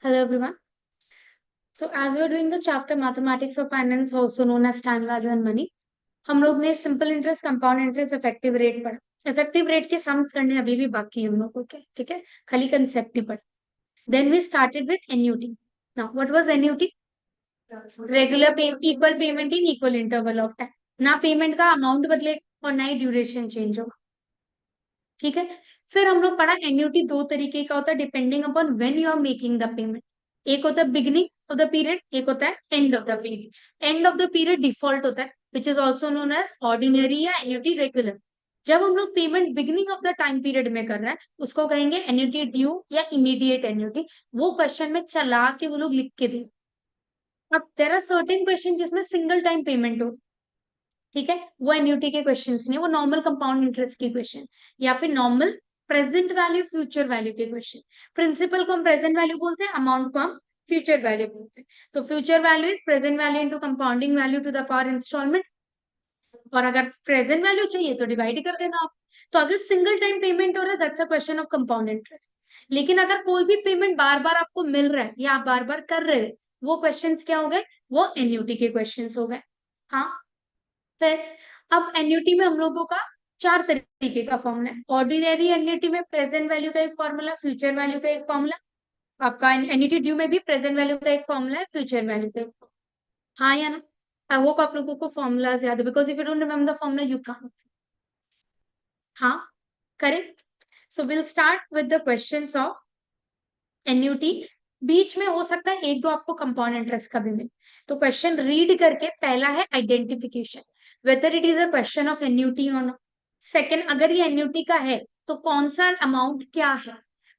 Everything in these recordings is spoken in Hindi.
Hello everyone. So as we're doing the chapter Mathematics of Finance, also known as Time Value and Money, हम लोग ने simple interest, compound interest, effective rate पढ़ा। इफेक्टिव रेट के सम्स करने अभी भी बाकी है हम लोग को, क्या ठीक है, खाली कंसेप्ट ही पढ़ा। Then we started with annuity. Now what was annuity? Regular equal payment in equal interval of time. ना पेमेंट का अमाउंट बदले और ना ही ड्यूरेशन चेंज होगा, ठीक है। फिर हम लोग पढ़ा एन्युटी दो तरीके का होता है depending upon when you are making the payment. एक होता है बिगिनिंग ऑफ द पीरियड, एक होता है end of the period. End of the period default होता है which is also known as ordinary या एन्युटी रेगुलर। जब हम लोग payment beginning of the time period में कर रहे हैं उसको कहेंगे एन्युटी ड्यू या इमीडिएट एन्युटी। वो क्वेश्चन में चला के वो लोग लिख के दे। अब देयर आर सर्टेन क्वेश्चन जिसमें सिंगल टाइम पेमेंट हो, ठीक है, वो एन्युटी के क्वेश्चंस नहीं, वो नॉर्मल कंपाउंड इंटरेस्ट के क्वेश्चन या फिर normal present value future value के क्वेश्चन। प्रिंसिपल को हम प्रेजेंट वैल्यू बोलते हैं, अमाउंट को हम फ्यूचर वैल्यू बोलते हैं। तो future value is present value into compounding value to the power installment. और अगर प्रेजेंट वैल्यू चाहिए तो डिवाइड कर देना आप। तो अगर सिंगल टाइम पेमेंट हो रहा है that's a question of compound interest. लेकिन अगर कोई भी पेमेंट बार बार आपको मिल रहा है या आप बार बार कर रहे हैं, वो क्वेश्चन क्या हो गए? वो एन्युटी के क्वेश्चन हो गए। हाँ, फिर अब एन्युटी में हम लोगों का चार तरीके का फॉर्मूला है। ऑर्डिनरी एन्युटी में प्रेजेंट वैल्यू का एक फॉर्मूला, फ्यूचर वैल्यू का एक फॉर्मूला। आपका एन्युटी ड्यू में भी प्रेजेंट वैल्यू का एक फॉर्मूला है, फ्यूचर वैल्यू का एक फॉर्मूला। हाँ या ना? आई होप आप लोगों को फॉर्मूलाज याद है, because if you don't remember the formula you can't. हाँ, correct. So will start with the questions of annuity. बीच में हो सकता है एक दो आपको कंपाउंड इंटरेस्ट का भी मिले, तो क्वेश्चन रीड करके पहला है identification, whether it is a question of annuity और नॉट। सेकंड, अगर ये एन्युटी का है तो कौन सा अमाउंट क्या है,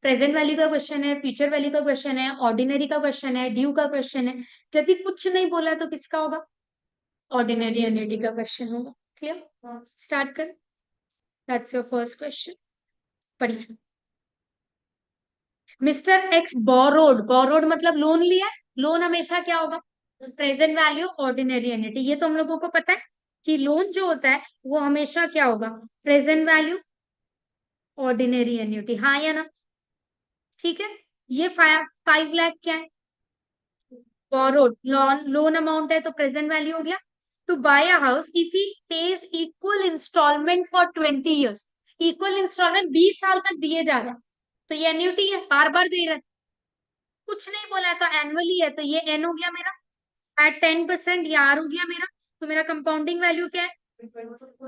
प्रेजेंट वैल्यू का क्वेश्चन है, फ्यूचर वैल्यू का क्वेश्चन है, ऑर्डिनरी का क्वेश्चन है, ड्यू का क्वेश्चन है। यदि कुछ नहीं बोला है तो किसका होगा? ऑर्डिनरी एन्युटी का क्वेश्चन होगा। क्लियर? स्टार्ट कर। That's your first question. पढ़िए। मिस्टर एक्स बोरोड, बोरोड मतलब लोन लिया है। लोन हमेशा क्या होगा? Present value ordinary annuity. ये तो हम लोगों को पता है कि लोन जो होता है वो हमेशा क्या होगा? Present value ordinary annuity. हाँ या ना? ठीक है। ये 5 लाख क्या है? बोरोड लोन, लोन अमाउंट है तो प्रेजेंट वैल्यू हो गया। To buy a house if he pays equal installment for 20 years. Equal installment 20 साल तक दिए जा रहा है, तो ये एन्युटी है, बार बार दे रहा है। कुछ नहीं बोला है तो एनुअली है, तो ये एन हो गया मेरा एट 10%, ये आर हो गया मेरा। तो मेरा कंपाउंडिंग वैल्यू क्या है?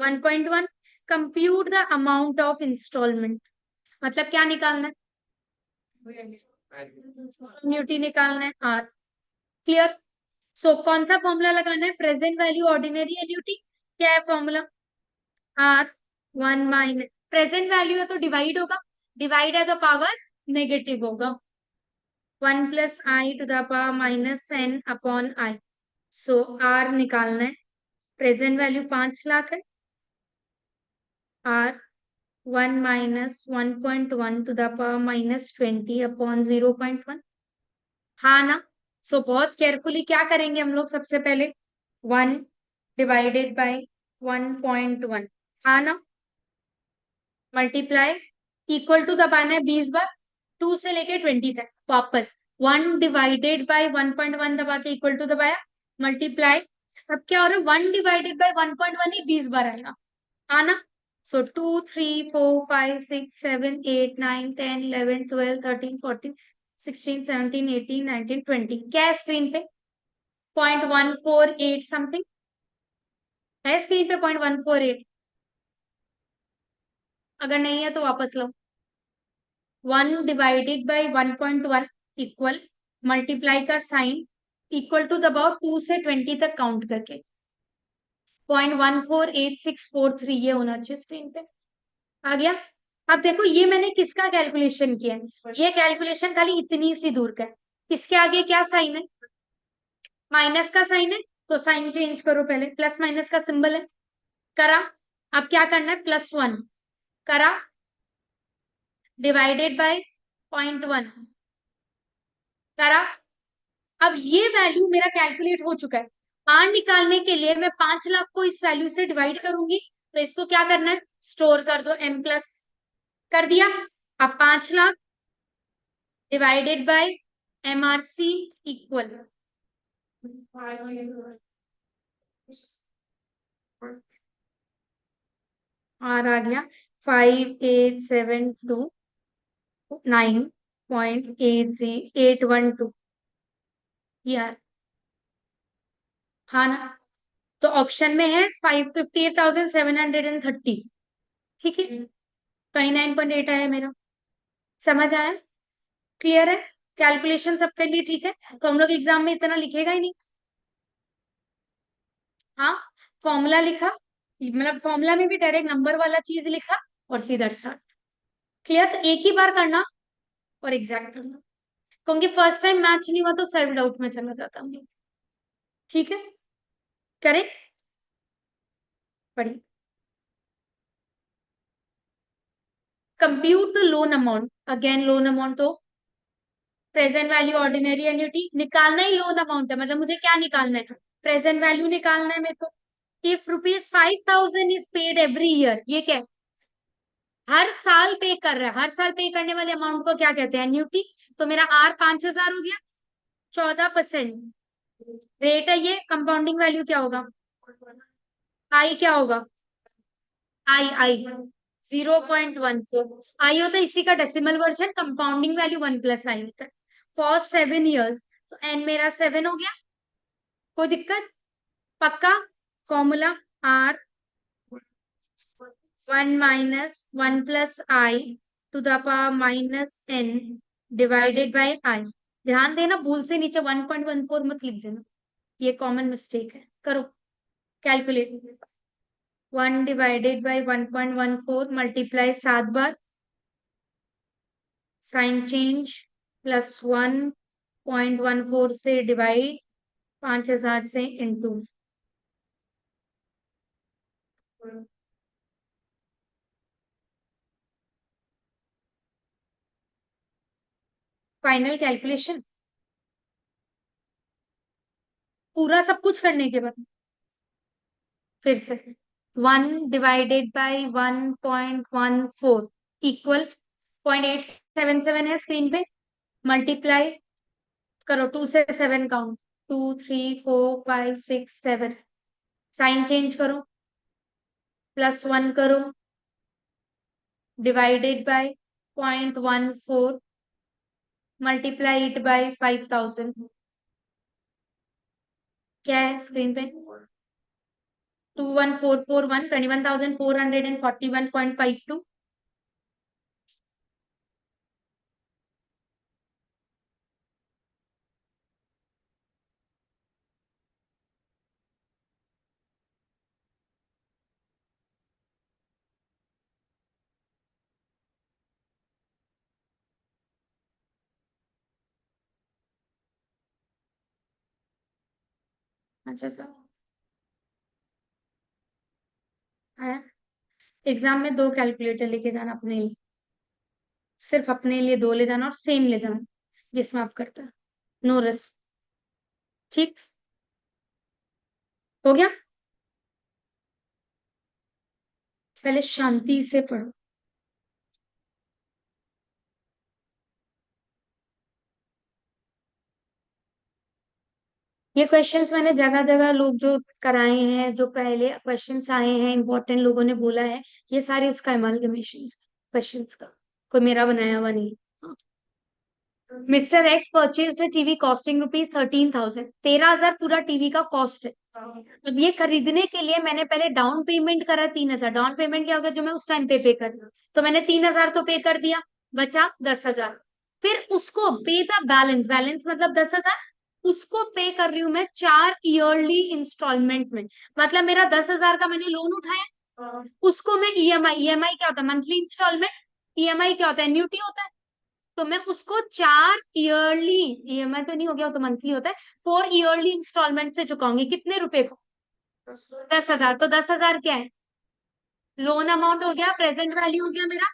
1.1। Compute the amount of installment, मतलब क्या निकालना है? एन्युटी निकालना है, आर। क्लियर? सो कौन सा फॉर्मूला लगाना है? Present value ordinary annuity. क्या है फॉर्मूला? आर 1 - प्रेजेंट वैल्यू है तो डिवाइड होगा, डिवाइड है तो पावर नेगेटिव होगा। 1 + i⁻n/n/i। सो आर निकालना है। प्रेजेंट वैल्यू 5 लाख है। आर 1 - 1.1 ⁻20/0.1। हाँ ना? सो बहुत केयरफुली क्या करेंगे हम लोग? सबसे पहले 1 / 1.1। हाँ ना? मल्टीप्लाई, इक्वल टू दबाना है 20 बार, 2 से लेके 20 तक वापस। 1 / 1.1 दबा के इक्वल टू दबाया, मल्टीप्लाई। अब क्या हो रहा है? 1 / 1.1 ही 20 बार आएगा। हाँ ना? सो 2 3 4 5 6 7 8 9 10 11 12 13 14 16 17 18 19 20। क्या है स्क्रीन पे? 0.148 समथिंग है स्क्रीन पे, 0.148। अगर नहीं है तो वापस लो। 1 / 1.1 इक्वल, मल्टीप्लाई का साइन, इक्वल टू दबाओ 2 से 20 तक काउंट करके। 0.148643 ये होना चाहिए स्क्रीन पे। आ गया? अब देखो ये मैंने किसका कैलकुलेशन किया है? ये कैलकुलेशन खाली इतनी सी दूर का है। इसके आगे क्या साइन है? माइनस का साइन है, तो साइन चेंज करो पहले, प्लस माइनस का सिंबल है। करा। अब क्या करना है? +1 करा, डिवाइडेड बाय 0.1 करा। अब ये वैल्यू मेरा कैलकुलेट हो चुका है। आर निकालने के लिए मैं 5 लाख को इस वैल्यू से डिवाइड करूंगी, तो इसको क्या करना है? स्टोर कर दो, m+ कर दिया। अब 5 lakh divided by MRC equal R आ गया 5872 9.812 यार। हाँ ना, तो ऑप्शन में है 558,730। ठीक है, 29.8 आया मेरा। समझ आया? क्लियर है? कैलकुलेशन सबके लिए ठीक है? तो हम लोग एग्जाम में इतना लिखेगा ही नहीं। हाँ, फॉर्मूला लिखा, मतलब फॉर्मूला में भी डायरेक्ट नंबर वाला चीज लिखा और सीधा स्टार्ट। क्लियर? तो एक ही बार करना और एग्जैक्ट करना, क्योंकि फर्स्ट टाइम मैच नहीं हुआ तो सेल्फ डाउट में चला जाता हूँ। ठीक है, करें? पढ़िए। Compute the loan amount, again loan amount तो प्रेजेंट वैल्यू ऑर्डिनरी एन्युटी निकालना ही लोन अमाउंट है, मतलब मुझे क्या निकालना है? प्रेजेंट वैल्यू निकालना है मेरे को। If ₹5,000 is paid every year, ये क्या है? हर साल पे कर रहा है, हर साल पे करने वाले अमाउंट को क्या कहते हैं? एन्युटी। तो मेरा R 5,000 हो गया, 14% रेट है ये। कंपाउंडिंग वैल्यू क्या होगा? आई क्या होगा? आई 0.14 आई होता है, इसी का decimal version. Compounding value 1+i होता है फॉर 7 years। तो एन मेरा 7 हो गया। कोई दिक्कत? पक्का? Formula R 1 - 1 + i⁻n divided by आई। ध्यान देना, भूल से नीचे 1.14 मत लिख देना, ये कॉमन मिस्टेक है। करो कैलकुलेट। 1/1.14 मल्टीप्लाई 7 बार, साइन चेंज, +1.14 से डिवाइड, 5,000 से इंटू। फाइनल कैलकुलेशन पूरा सब कुछ करने के बाद फिर से 1/1.14 इक्वल 0.877 है स्क्रीन पे। मल्टीप्लाई करो, 2 से 7 काउंट, 2 3 4 5 6 7। साइन चेंज करो, +1 करो, divided by 0.14, multiply it by 5,000। क्या है स्क्रीन पे? 21,441, 21,441.52। अच्छा अच्छा, आया। एग्जाम में 2 कैलकुलेटर लेके जाना अपने लिए, सिर्फ अपने लिए 2 ले जाना और सेम ले जाना जिसमें आप करते हैं। No risk. ठीक, हो गया? पहले शांति से पढ़ो। ये क्वेश्चंस मैंने जगह जगह लोग जो कराए हैं, जो पहले क्वेश्चंस आए हैं इंपॉर्टेंट लोगों ने बोला है, ये सारे उसका एमालगमेशन क्वेश्चंस का, कोई मेरा बनाया हुआ नहीं। Mister x purchase TV costing ₹13,000। 13,000 पूरा टीवी का कॉस्ट है। अब ये खरीदने के लिए मैंने पहले डाउन पेमेंट करा 3,000। डाउन पेमेंट क्या होगा? जो मैं उस टाइम पे कर, तो मैंने 3,000 तो पे कर दिया, बचा 10,000। फिर उसको पे द बैलेंस, बैलेंस मतलब 10,000, उसको पे कर रही हूँ मैं 4 ईयरली इंस्टॉलमेंट में। मतलब मेरा 10,000 का मैंने लोन उठाया, उसको मैं ईएमआई, ईएमआई क्या होता है? Monthly instalment. ईएमआई क्या होता है? एन्युटी होता है। तो मैं उसको 4 ईयरली, ईएमआई तो नहीं हो गया, वो तो मंथली होता है, 4 ईयरली इंस्टॉलमेंट से चुकाऊंगी। कितने रुपए को? 10,000। तो 10,000 क्या है? लोन अमाउंट हो गया, प्रेजेंट वैल्यू हो गया मेरा।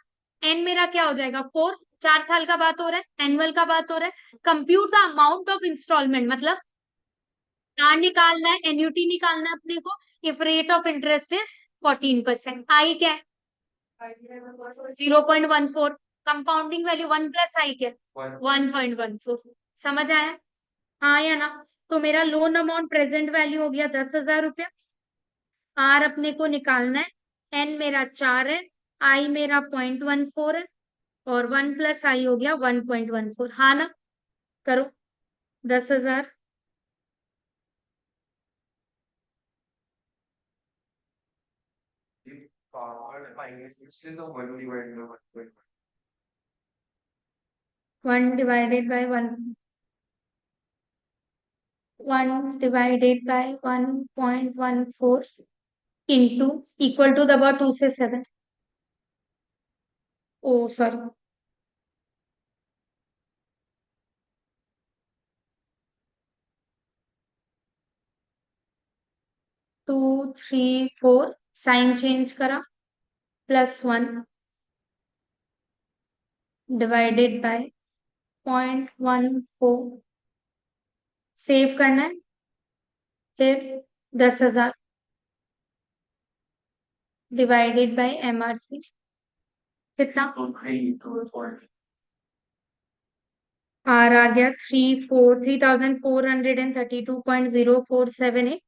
एन मेरा क्या हो जाएगा? 4। 4 साल का बात हो रहा है, एनुअल का बात हो रहा है। Compute the amount of installment, मतलब आर निकालना है, एन्युटी निकालना है अपने को। If rate of interest is 14%, I क्या है? 0.14। कंपाउंडिंग वैल्यू 1 + i क्या? 1.14। समझ आया? हाँ या ना? तो मेरा लोन अमाउंट प्रेजेंट वैल्यू हो गया 10,000 रुपया। आर अपने को निकालना है, एन मेरा 4 है, आई मेरा 0.14 है, और 1 + आई हो गया 1.14। हाँ ना? करो। 10,000 1 divided by 1.14 into equal to दबा 2 से 7। ओ सॉरी, 2 3 4, साइन चेंज करा, +1 डिवाइडेड बाय 0.14, सेव करना है। फिर 10,000 डिवाइडेड बाय MRC कितना? आर आ गया 3,432.0478।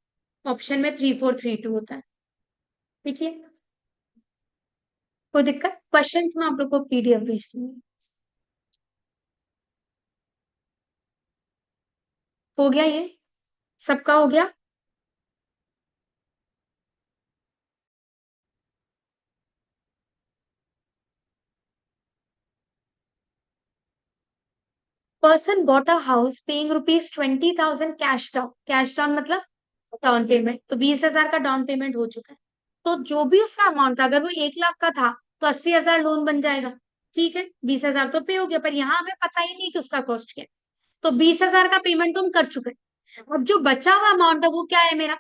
ऑप्शन में 3432 होता है। ठीक है, कोई दिक्कत? क्वेश्चंस में आप लोग को PDF भेज दूंगी। हो गया ये? सबका हो गया? Person bought a house paying ₹20,000 cash down मतलब डाउन पेमेंट। तो 20,000 का डाउन पेमेंट हो चुका है। तो जो भी उसका अमाउंट था, अगर वो 1 लाख का था तो 80,000 लोन बन जाएगा। ठीक है, 20,000 तो पे हो गया, पर यहाँ हमें पता ही नहीं कि उसका कॉस्ट क्या है। तो 20,000 का पेमेंट तो हम कर चुके हैं। अब जो बचा हुआ अमाउंट है वो क्या है? मेरा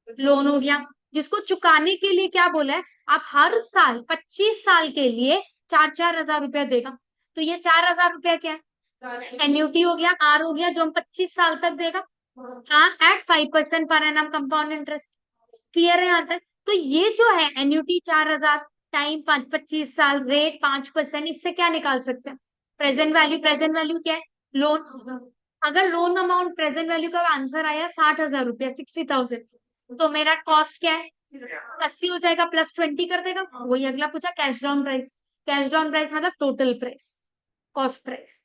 लोन हो गया, जिसको चुकाने के लिए क्या बोला है? आप हर साल 25 साल के लिए 4,000 रुपया देगा। तो ये 4,000 रुपया क्या है? एन्युटी हो गया, आर हो गया, जो हम 25 साल तक देगा। हाँ, eight 5% per annum compound interest. Clear है यहाँ तक? तो ये जो है एन्युटी 4,000, टाइम 25 साल, रेट 5%, इससे क्या निकाल सकते हैं? Present value. प्रेजेंट वैल्यू क्या है? लोन। अगर लोन अमाउंट प्रेजेंट वैल्यू का आंसर आया 60,000 रुपया, 60,000, तो मेरा कॉस्ट क्या है? 80 हो जाएगा, +20 कर देगा। वही अगला पूछा, cash down price. Cash down price मतलब टोटल प्राइस, कॉस्ट प्राइस।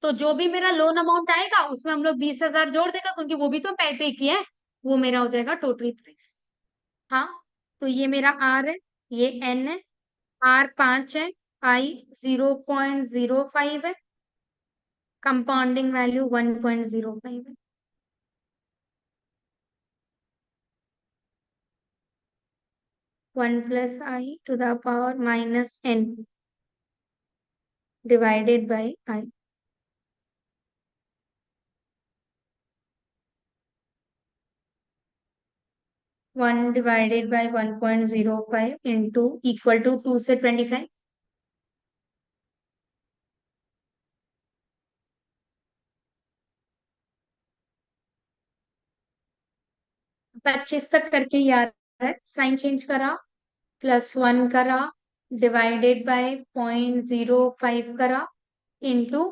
तो जो भी मेरा लोन अमाउंट आएगा उसमें हम लोग 20,000 जोड़ देगा, क्योंकि वो भी तो पे किया है। वो मेरा हो जाएगा टोटल प्राइस। हाँ, तो ये मेरा आर है, ये एन है, आर 5 है, आई 0.05 है, कंपाउंडिंग वैल्यू 1.05 है। 1 + I⁻n divided by I. 1 divided by 1.05 into equal to 2 से 25। 25 तक करके ही आ रहा है, साइन चेंज करा, +1 करा, डिवाइडेड बाय 0.05 करा, इंटू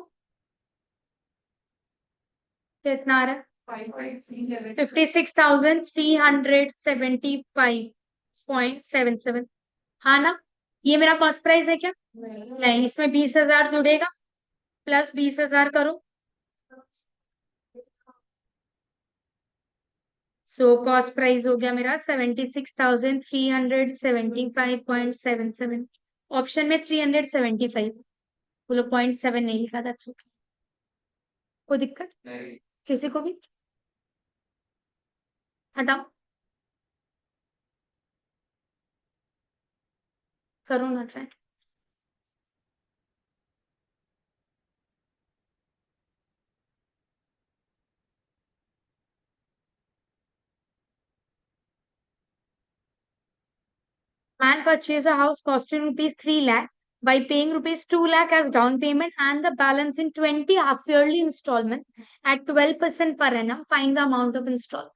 कितना आ रहा है? 56,375.77। हाँ ना? ये मेरा कॉस्ट प्राइस है क्या? नहीं, इसमें 20,000 जुड़ेगा, +20,000 करो। सो कॉस्ट प्राइस हो गया मेरा 76,375.77। ऑप्शन में 375, बोलो 0.7 नहीं लिखा था। कोई दिक्कत किसी को भी? हटाओ, करो ना try. Man purchased a house costing ₹3 lakh by paying ₹2 lakh as down payment and the balance in 20 half-yearly installments at 12% per annum. Find the amount of installment.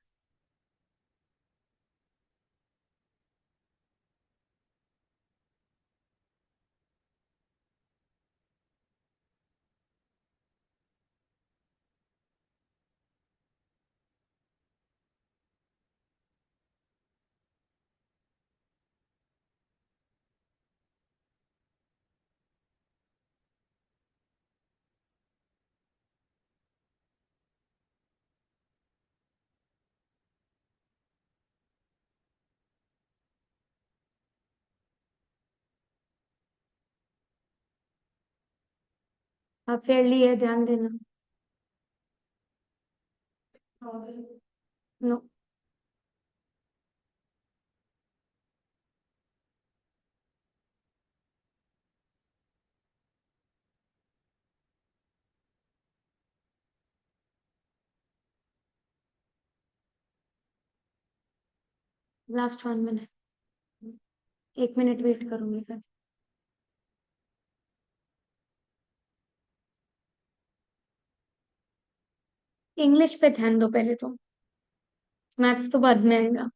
Half yearly है, ध्यान देना। No. Last 1 minute, 1 minute wait करूंगी फिर। इंग्लिश पे ध्यान दो पहले तो, मैथ्स तो बाद में आएगा।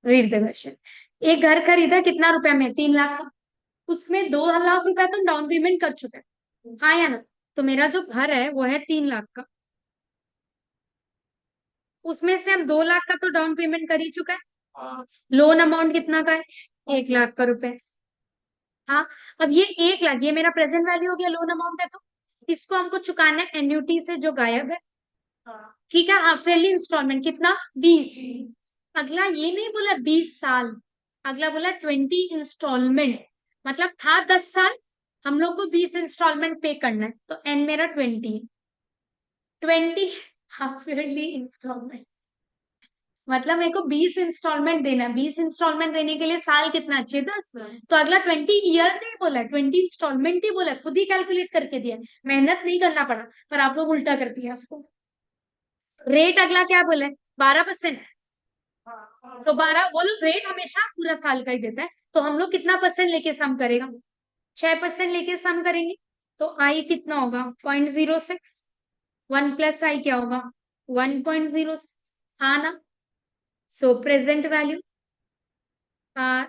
Read the question. एक घर खरीदा कितना रुपए में? 3 लाख का। उसमें 2 लाख रुपए तुम डाउन पेमेंट कर चुके हैं, हाँ या ना? तो मेरा जो घर है वो है 3 लाख का। उसमें से हम 2 लाख का तो डाउन पेमेंट कर ही चुका है। लोन अमाउंट कितना का है? 1 लाख का रुपए। हाँ। अब ये 1 लाख, ये मेरा प्रेजेंट वैल्यू हो गया, लोन अमाउंट है तो इसको हमको चुकाना है एन्युटी से जो गायब है। ठीक है, हाफ ईयरली इंस्टॉलमेंट कितना? 20। अगला ये नहीं बोला 20 साल, अगला बोला 20 इंस्टॉलमेंट। मतलब था 10 साल, हम लोग को 20 इंस्टॉलमेंट पे करना है, तो एन मेरा 20। 20 हाफ ईयरली इंस्टॉलमेंट, मतलब मेरे को 20 इंस्टॉलमेंट देना है। 20 इंस्टॉलमेंट देने के लिए साल कितना चाहिए? 10। तो अगला 20 ईयर नहीं बोला है, 20 इंस्टॉलमेंट ही बोला है, खुद ही कैलकुलेट करके दिया है, मेहनत नहीं करना पड़ा। पर आप लोग उल्टा कर दिया उसको। रेट अगला क्या बोला है? 12%। तो 12, वो लोग रेट हमेशा पूरा साल का ही देता है, तो हम लोग कितना परसेंट लेके सम करेगा? 6% लेके सम करेंगे। तो आई कितना होगा? 0.06। 1 + आई क्या होगा? 1.06। हाँ ना? So present value R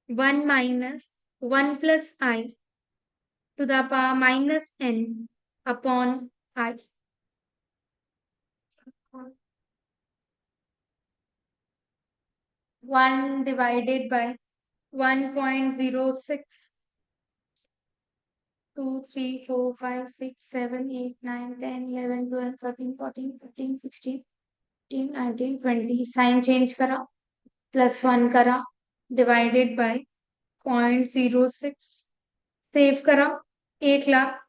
1 - 1 + I to the power -n upon I। 1 / 1.06। 2 3 4 5 6 7 8 9 10 11 12 13 14 15 16 18 19 20। Sign change करा, +1 करा, /0.06 सेव करा। 1 लाख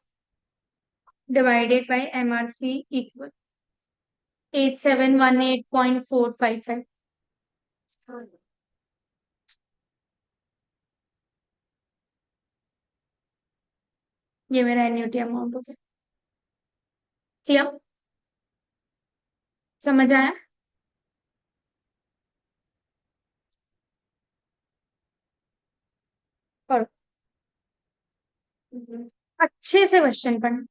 /MRC इक्वल 8718.455। ये मेरा एन्युटी अमाउंट हो गया। क्लियर? समझ आया? पढ़ो, अच्छे से क्वेश्चन पढ़ना।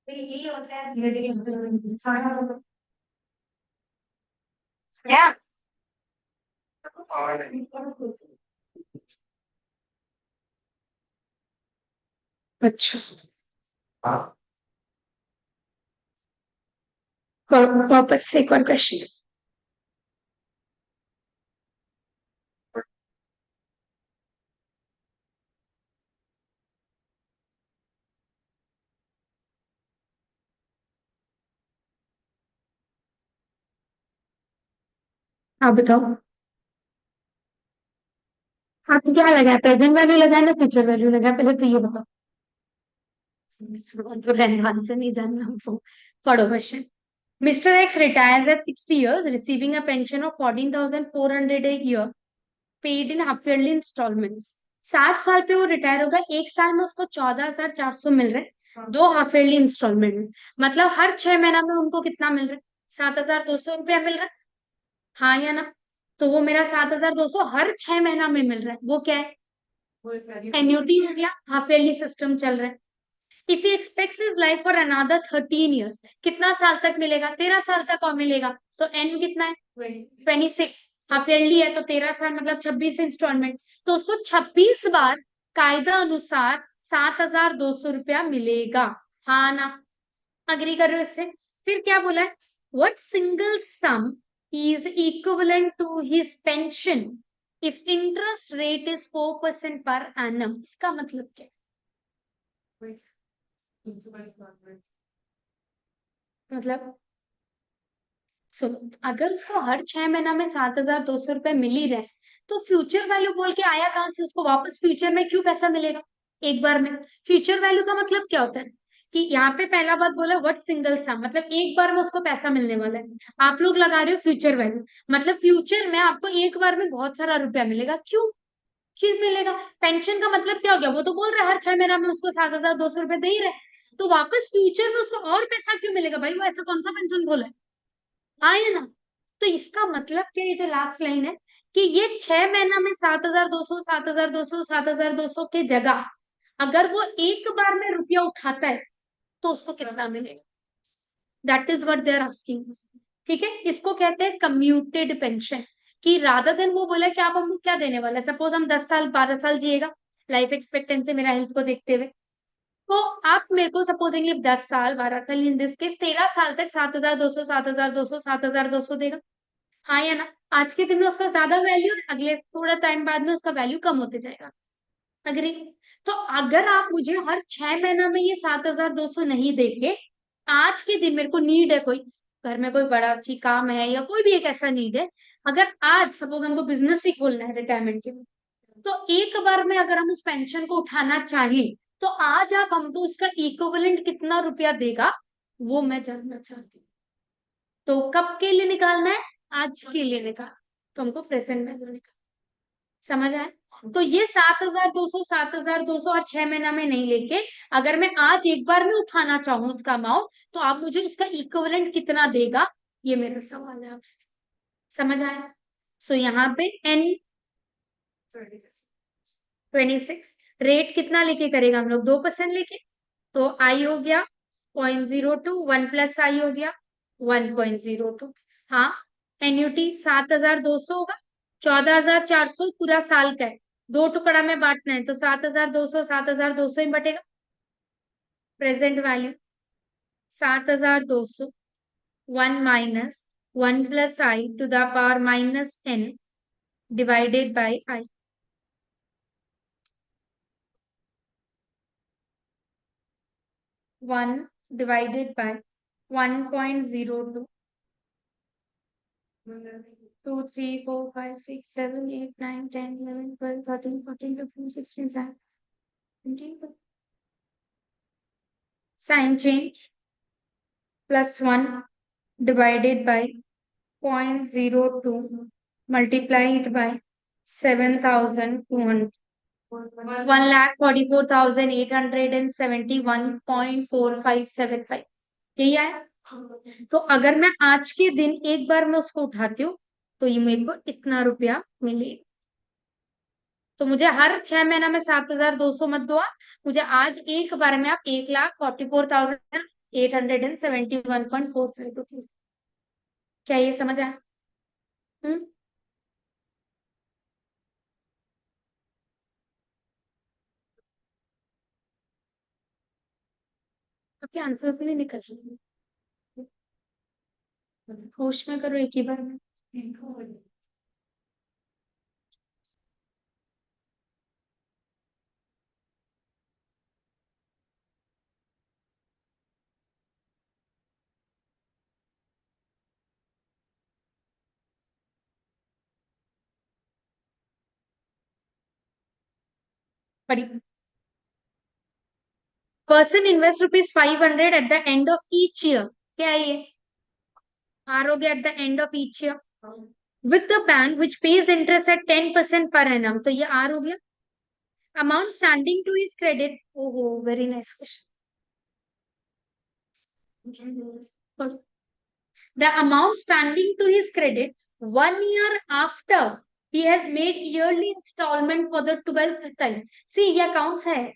यही होता है धीरे धीरे क्या। अच्छा, वापस से एक और क्वेश्चन। आप बताओ, आपको क्या लगा है, प्रेजेंट वैल्यू लगा है ना फ्यूचर वैल्यू लगा है, पहले तो ये बताओ। तो रहमान से नहीं जानना हमको। पढ़ो question. Mr. X retires at 60 years, receiving a pension of 14,400 a year, paid in half yearly installments. 60 साल पे वो रिटायर होगा, एक साल में उसको 14,400 मिल रहे हैं, दो हाफ ईयरली इंस्टॉलमेंट में। मतलब हर 6 महीना में उनको कितना मिल रहा है? 7,200 रुपया मिल रहा है। हाँ या ना? तो वो मेरा 7,200 हर 6 महीना में मिल रहा है, वो क्या है? एन्युटी हो गया, हाफ ईयरली सिस्टम चल रहा है। If he aspects his life for another 13 years, कितना साल तक मिलेगा? 13 साल तक और मिलेगा। तो एन कितना है? 26। हाफ ईयरली है तो 13 साल मतलब 26 इंस्टॉलमेंट। तो उसको 26 बार कायदा अनुसार 7,200 रुपया मिलेगा। हाँ ना? अग्री कर रहे हो इससे? फिर क्या बोला है? What single sum is equivalent to his pension if interest rate is 4% per annum. इसका मतलब क्या है? मतलब सुनो, अगर उसको हर 6 महीना में 7,200 रुपए मिल ही रहे, तो फ्यूचर वैल्यू बोल के आया कहाँ से? उसको वापस फ्यूचर में क्यों पैसा मिलेगा एक बार में? फ्यूचर वैल्यू का मतलब क्या होता है? कि यहाँ पे पहला बात बोला व्हाट सिंगल सम, मतलब एक बार में उसको पैसा मिलने वाला है। आप लोग लगा रहे हो फ्यूचर वैल्यू, मतलब फ्यूचर में आपको एक बार में बहुत सारा रुपया मिलेगा। क्यों? क्यों मिलेगा? पेंशन का मतलब क्या हो गया? वो तो बोल रहा है हर 6 महीना में उसको 7,200 रुपए दे ही रहे, तो वापस फ्यूचर में उसको और पैसा क्यों मिलेगा भाई? वो ऐसा कौन सा पेंशन बोला है? हाँ या ना? तो इसका मतलब क्या, ये जो लास्ट लाइन है कि ये 6 महीना में 7,200 7,200 7,200 के जगह अगर वो एक बार में रुपया उठाता है तो उसको कितना मिलेगा? That is what they are asking. ठीक है, इसको कहते हैं कम्यूटेड पेंशन। कि रादर देन वो बोला कि आप हमको क्या देने वाला है, सपोज हम 10 साल 12 साल जिएगा, लाइफ एक्सपेक्टेंसी मेरा हेल्थ को देखते हुए, तो आप मेरे को सपोजिंगली 10 साल 12 साल इन दिस के 13 साल तक 7,200 7,200 7,200 देगा। हाँ या ना? आज के दिन में उसका ज्यादा वैल्यू, अगले थोड़ा टाइम बाद में उसका वैल्यू कम होते जाएगा। अग्री? तो अगर आप मुझे हर 6 महीना में ये 7,200 नहीं देके, आज के दिन मेरे को नीड है, कोई घर में कोई बड़ा अच्छी काम है या कोई भी एक ऐसा नीड है, अगर आज सपोज हमको बिजनेस ही खोलना है रिटायरमेंट के लिए, तो एक बार में अगर हम उस पेंशन को उठाना चाहें, तो आज आप हमको उसका इक्विवेलेंट कितना रुपया देगा, वो मैं जानना चाहती हूँ। तो कब के लिए निकालना है? आज के लिए निकाल। तो हमको प्रेजेंट वैल्यू निकाल। समझ आए? तो ये 7,200 7,200 और 6 महीना में नहीं लेके, अगर मैं आज एक बार में उठाना चाहूँ उसका अमाउंट, तो आप मुझे उसका इक्विवेलेंट कितना देगा, ये मेरा सवाल है आपसे। समझ आया? सो यहाँ पे एन 26 रेट कितना लेके करेगा हम लोग? 2% लेके। तो आई हो गया 0.02, 1 + आई हो गया 1.02। हाँ, एन्युटी 7,200 होगा, 14,400 पूरा साल का है, दो टुकड़ा में बांटना है तो 7,200 7,200 ही बटेगा। Present value 7,200, 1 - 1 + I⁻⁻n divided by I. 1 / 1.02, 2 3 4 5 6 7 8 9 10 11 12 13 14 15 16 17 18 sign change +1 divided by 0.02 multiplied by 7,200, 1,44,871.4575। यही आया। तो अगर मैं आज के दिन एक बार में उसको उठाती हूँ, तो ये मेरे को इतना रुपया मिलेगा। तो मुझे हर 6 महीना में 7,200 मत दो आप, मुझे आज एक बार में आप 1,44,000 871.45 रुपीज। क्या ये समझ आया? हम्म। आपके आंसर्स नहीं निकल रहे। होश में करो एक ही बार में। पढ़ी। Person invest ₹500 at the end of each year. क्या है ये? आर हो गया at the end of each year with the bank which pays interest at 10% per annum. तो ये आर हो गया। Amount standing to his credit. ओहो, very nice question. The amount standing to his credit 1 year after he has made yearly installment for the 12th time. See, ये अकाउंट्स है।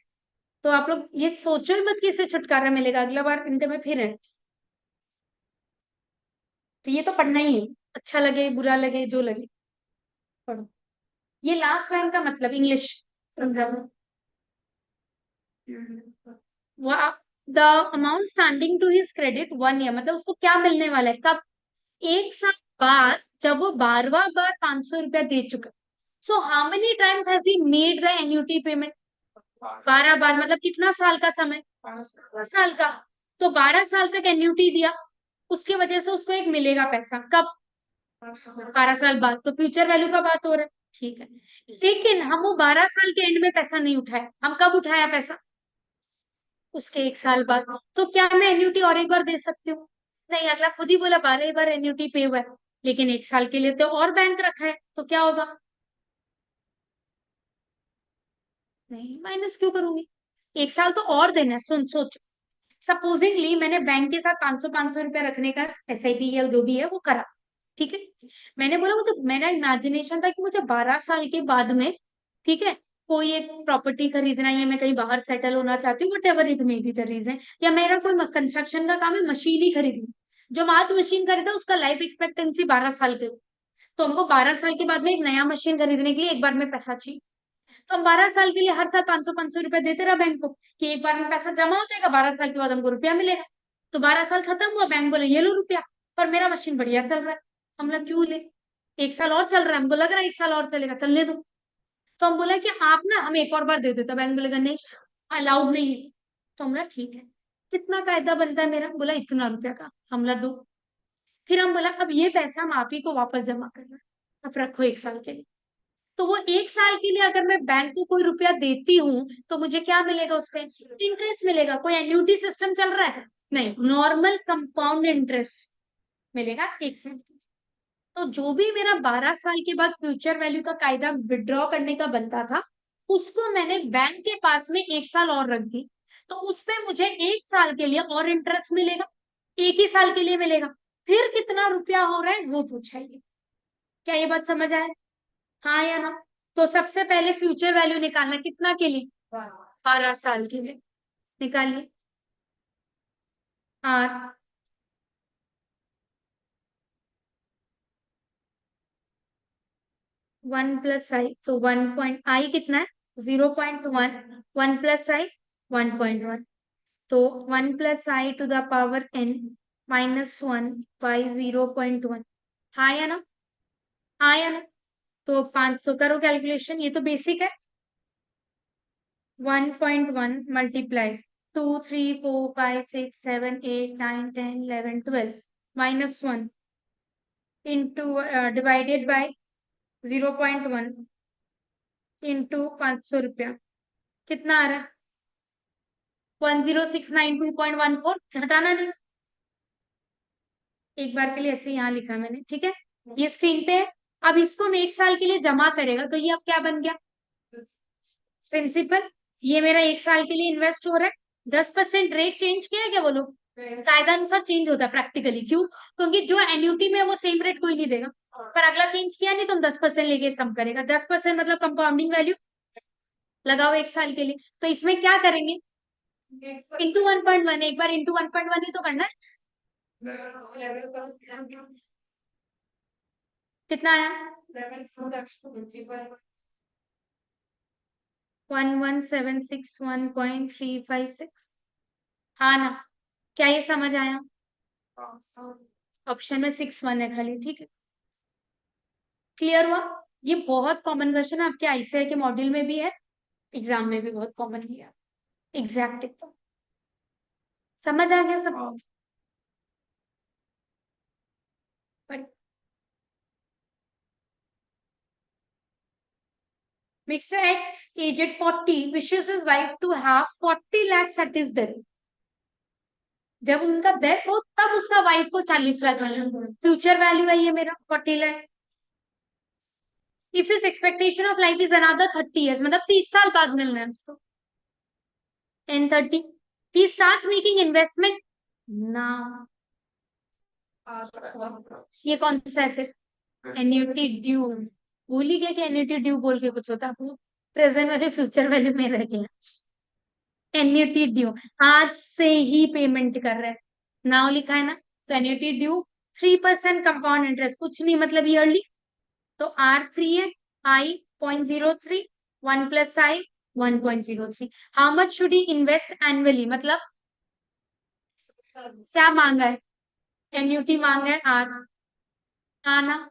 तो आप लोग ये सोचो ही मत कि इससे छुटकारा मिलेगा, अगला बार इंटर में फिर है। तो ये तो पढ़ना ही है, अच्छा लगे बुरा लगे जो लगे पढ़ो। ये लास्ट लाइन का मतलब इंग्लिश समझाओ। The amount standing to his credit 1 year, मतलब उसको क्या मिलने वाला है कब? 1 साल बाद, जब वो 12वां बार 500 रुपया दे चुका। So how many times has he made the annuity payment? 12 बार, मतलब कितना साल का समय? 5 साल का। तो 12 साल तक एन्युटी दिया, उसके वजह से उसको एक मिलेगा पैसा कब? 12 साल बाद। तो फ्यूचर वैल्यू का बात हो रहा है। ठीक है, लेकिन हम वो 12 साल के एंड में पैसा नहीं उठाए, हम कब उठाया पैसा? उसके 1 साल बाद। तो क्या मैं एन्युटी और एक बार दे सकती हूँ? नहीं, अगला खुद ही बोला 12 बार एन्युटी पे हुआ है, लेकिन 1 साल के लिए तो और बैंक रखा है, तो क्या होगा? नहीं, माइनस क्यों करूंगी? 1 साल तो और देना है। सुन सोच, सपोजिंगली मैंने बैंक के साथ 500 रुपया रखने का SIP या जो भी है वो करा। ठीक है, मैंने बोला मुझे, मेरा इमेजिनेशन था कि मुझे 12 साल के बाद में, ठीक है, कोई एक प्रॉपर्टी खरीदना है या मैं कहीं बाहर सेटल होना चाहती हूँ, whatever it may be the reason, या मेरा कोई कंस्ट्रक्शन का काम है, मशीन ही खरीदनी। जो मैं आज मशीन खरीदा उसका लाइफ एक्सपेक्टेंसी 12 साल के। तो हमको 12 साल के बाद में एक नया मशीन खरीदने के लिए एक बार में पैसा चाहिए। तो हम 12 साल के लिए हर साल 500 500 रुपए देते रहा बैंक को, कि एक बार में पैसा जमा हो जाएगा, 12 साल के बाद हमको रुपया मिलेगा। तो 12 साल खत्म हुआ, बैंक बोले ये लो रुपया, पर मेरा मशीन बढ़िया चल रहा है। हम लोग क्यों ले? 1 साल और चल रहा है, हमको लग रहा है 1 साल और चलेगा, चलने दो। तो हम बोला कि आप ना हम एक और बार दे देते, बैंक बोलेगा नहीं, अलाउड नहीं है। तो हम बोला ठीक है, कितना कायदा बनता है मेरा? बोला इतना रुपया का। हम बोला दो। फिर हम बोला अब ये पैसा हम आप ही को वापस जमा करना है, अब रखो 1 साल के लिए। तो वो 1 साल के लिए अगर मैं बैंक को कोई रुपया देती हूँ तो मुझे क्या मिलेगा? उस पे इंटरेस्ट मिलेगा। कोई एन्युटी सिस्टम चल रहा है? नहीं, नॉर्मल कंपाउंड इंटरेस्ट मिलेगा 1 साल। तो जो भी मेरा 12 साल के बाद फ्यूचर वैल्यू का कायदा विड्रॉ करने का बनता था, उसको मैंने बैंक के पास में 1 साल और रख दी। तो उस पे मुझे 1 साल के लिए और इंटरेस्ट मिलेगा, एक ही साल के लिए मिलेगा। फिर कितना रुपया हो रहा है वो पूछा है। क्या ये बात समझ आया? हाँ या ना? तो सबसे पहले फ्यूचर वैल्यू निकालना, कितना के लिए? 12 साल के लिए। निकालिए। आर 1 + i, तो 1 आई कितना है? 0.1। 1 + i 1.1। तो 1 + i⁻n -1/0.1। हाँ या ना? हाँ या ना? तो 500 करो कैलकुलेशन, ये तो बेसिक है। 1.1 multiply 2 3 4 5 6 7 8 9 10 11 12 -1 into divided by 0.1 into 500 रुपया। कितना आ रहा है? 10692.14। हटाना नहीं, एक बार के लिए ऐसे यहाँ लिखा मैंने, ठीक है। ये स्क्रीन पे है। अब इसको हम 1 साल के लिए जमा करेगा तो ये अब क्या बन गया? प्रिंसिपल। ये मेरा 1 साल के लिए इन्वेस्ट हो रहा है। 10% रेट चेंज किया है क्या बोलो? कायदा अनुसार चेंज होता है प्रैक्टिकली, क्यों? क्योंकि जो एन्युटी में है वो सेम रेट कोई नहीं देगा। पर अगला चेंज किया नहीं तो हम 10% लेके सम करेगा। 10% मतलब कंपाउंडिंग वैल्यू लगाओ 1 साल के लिए। तो इसमें क्या करेंगे? इंटू 1.1, एक बार इंटू 1.1 ही तो करना है। कितना आया? 11761.356। हाँ ना, क्या ये समझ आया? ऑप्शन में 6 1 है खाली, ठीक है। क्लियर हुआ? ये बहुत कॉमन क्वेश्चन है, आपके आईसीआई के मॉड्यूल में भी है, एग्जाम में भी बहुत कॉमन किया। एग्जैक्ट एकदम समझ आ गया सब? Mr. X, aged 40, wishes his wife to have 40 lakhs at his death. जब उनका डेथ हो तब उसका वाइफ को 40 लाख मिले। फ्यूचर वैल्यू है ये मेरा 40 lakh. If his expectation of life is another 30 years, मतलब 30 साल बाद मिलना है उसको। इन 30 he starts making investment now। ये कौन सा है फिर? Annuity due. भूल ही गया कि एन्युटी ड्यू बोल के कुछ होता है, प्रेजेंट वैल्यू फ्यूचर वैल्यू में रह गया। एन्युटी ड्यू आज से ही पेमेंट कर रहे हैं, नाउ लिखा है ना, तो एन्युटी ड्यू 3% कंपाउंड इंटरेस्ट, कुछ नहीं मतलब ईयरली। तो R3 है, I.03, 1 + I 1.03। How much should he invest annually, मतलब क्या मांगा है? एन्युटी मांगा है आर, आना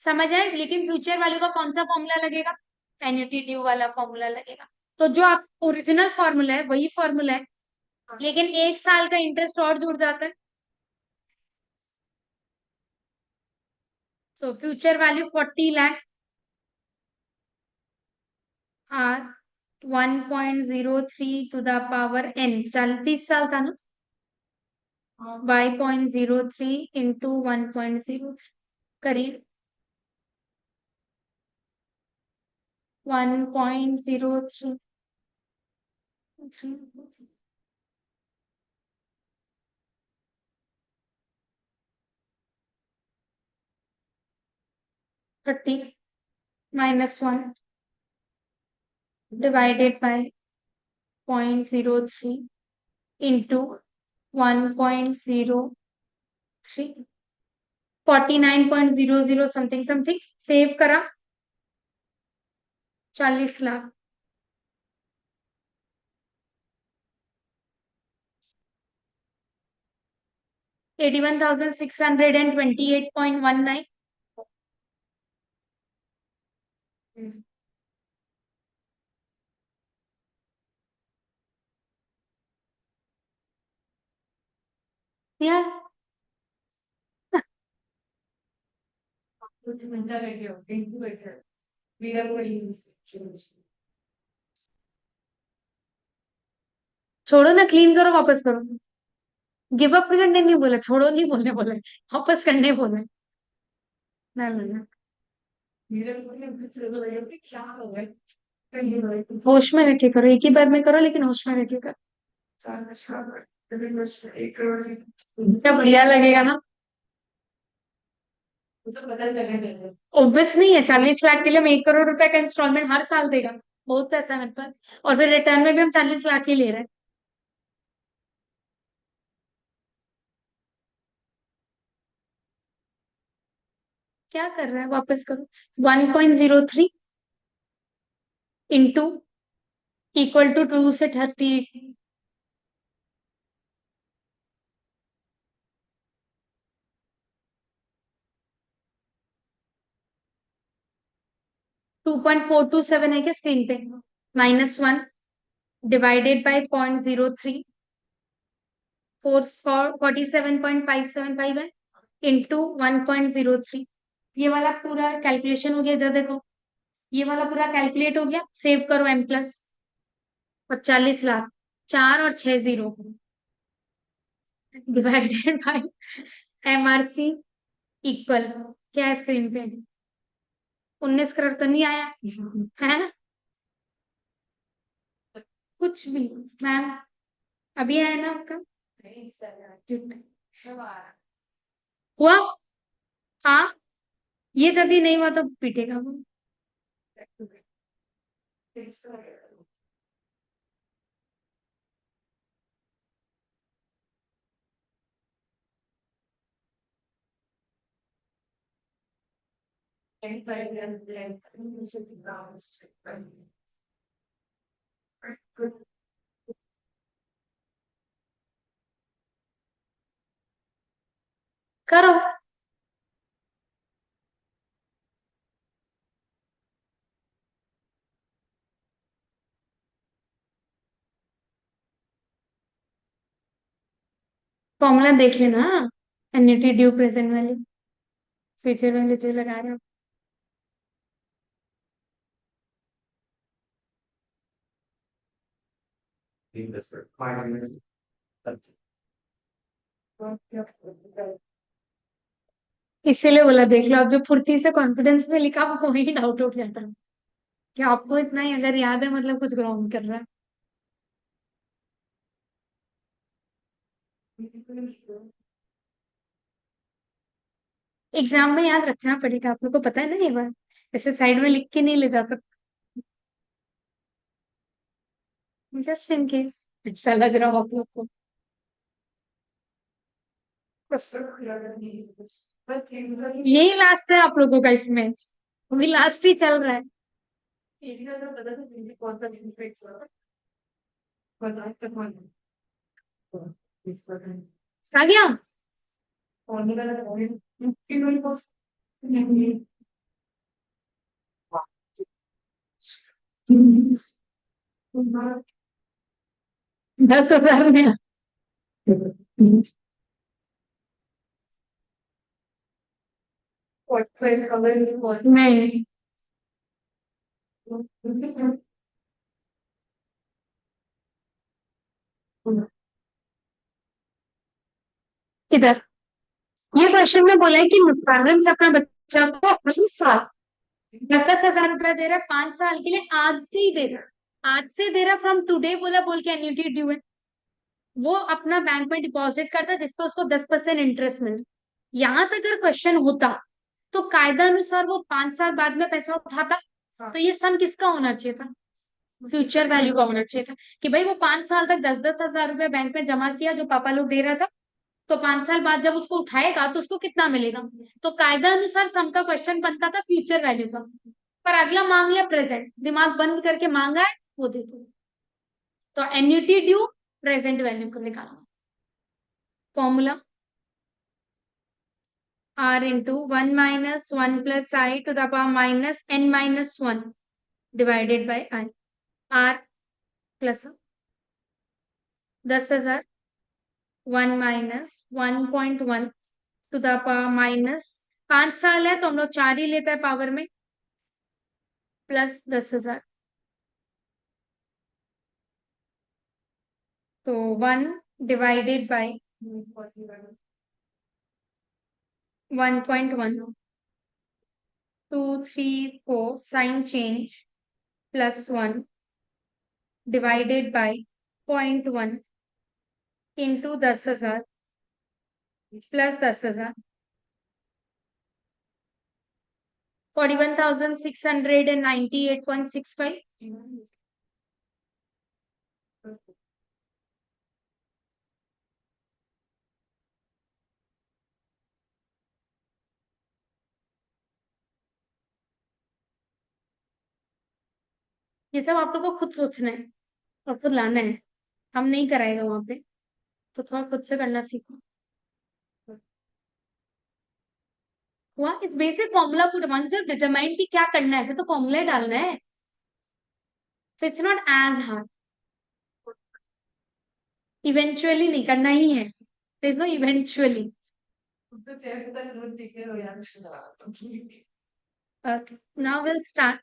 समझ आए। लेकिन फ्यूचर वाले का कौन सा फॉर्मूला लगेगा? एन्युटी ड्यू वाला फॉर्मूला लगेगा। तो जो आप ओरिजिनल फॉर्मूला है वही फॉर्मूला है, लेकिन 1 साल का इंटरेस्ट और जुड़ जाता है। So future value 40 lakh R 1.03 to the power n, 30 साल था ना, बाई 0.03 इंटू 1.03 करिए। 1.03 30 -1 divided by 0.03 into 1.03, 49.00 something something save करा, 40 लाख। 81,628.19। यार छोड़ो ना, क्लीन करो वापस करो। गिव अप करने नहीं बोला, छोड़ो नहीं बोलने बोला, वापस करने बोला। ना ना ना, होश में रखे करो, एक ही बार में करो लेकिन होश में रखे करो। क्या बढ़िया लगेगा ना। ऑब्वियस नहीं है, 40 लाख के लिए हम 1 करोड़ रुपए का इंस्टॉलमेंट हर साल देगा, बहुत पैसा है मेरे पास, और फिर रिटर्न में भी हम 40 लाख ही ले रहे हैं। क्या कर रहा है, वापस करो। 1.03 इंटू इक्वल टू 2 से 30, 2.427 है क्या स्क्रीन पे? -1 डिवाइडेड बाई 0.03, 47.575 है, इंटू 1.03। ये वाला पूरा कैलकुलेशन हो गया, इधर देखो, ये वाला पूरा कैलकुलेट हो गया, सेव करो M प्लस, और 40 लाख, 4 और 6 0 डिवाइडेड बाई MRC इक्वल, क्या है स्क्रीन पे? 19 करोड़ तो नहीं आया है? कुछ भी मैम, अभी आया ना आपका? हुआ? हाँ, ये यदि नहीं हुआ तो पीटेगा वो। करो। फॉर्मूला देख लेना, annuity due present value future value जो लगा रहे हो। इसीलिए बोला देख लो, अब जो फुर्ती से कॉन्फिडेंस में लिखा वो वही डाउट हो गया था कि आपको इतना ही अगर याद है मतलब कुछ ग्राउंड कर रहा है। एग्जाम में याद रखना पड़ेगा, आप लोग को पता है ना ये बात, ऐसे साइड में लिख के नहीं ले जा सकते, जस्ट इन केस ऐसा लग रहा हो आप लोग को। यही लास्ट है आप लोगों का इसमें, अभी लास्ट ही चल रहा है। आ गया। दस हजार में नहीं, इधर ये क्वेश्चन में बोला है कि पेरेंट्स अपना बच्चा को 5 साल 10,000 रुपया दे रहा है, 5 साल के लिए, आज से ही दे रहा है, आज से दे रहा, फ्रॉम टुडे बोला, बोल के एन्युटी ड्यू है। वो अपना बैंक में डिपॉजिट करता जिसपे उसको 10% इंटरेस्ट मिले। यहाँ तक अगर क्वेश्चन होता तो कायदा अनुसार वो 5 साल बाद में पैसा उठाता, तो ये सम किसका होना चाहिए था, फ्यूचर वैल्यू का होना चाहिए था, कि भाई वो 5 साल तक 10-10 हजार रुपया बैंक में जमा किया जो पापा लोग दे रहा था, तो 5 साल बाद जब उसको उठाएगा तो उसको कितना मिलेगा। तो कायदा अनुसार सम का क्वेश्चन बनता था फ्यूचर वैल्यू का, पर अगला मांग लिया प्रेजेंट, दिमाग बंद करके मांगा है, वो दे दो। तो एन्युटी ड्यू प्रेजेंट वैल्यू को निकालना, formula r into 1 - 1 + i⁻n−1 divided by i। r plus 10,000 1 - 1.1 5 साल है तो हम लोग 4 ही लेता है पावर में, प्लस 10,000, तो 1 divided by 1.1, 2 3 4 sign change +1 divided by 0.1 into 10,000 plus 10,000, 41,698.65। ये सब आप लोग को खुद सोचना है और खुद लाना है, हम नहीं कराएगा वहां पे, तो थोड़ा खुद से करना सीखो। हुआ इस basic formula put once you determine कि क्या करना है, फिर तो फॉर्मूला डालना है, तो it's not as hard. Eventually नहीं करना ही है, there is no eventually. Okay, now we'll start.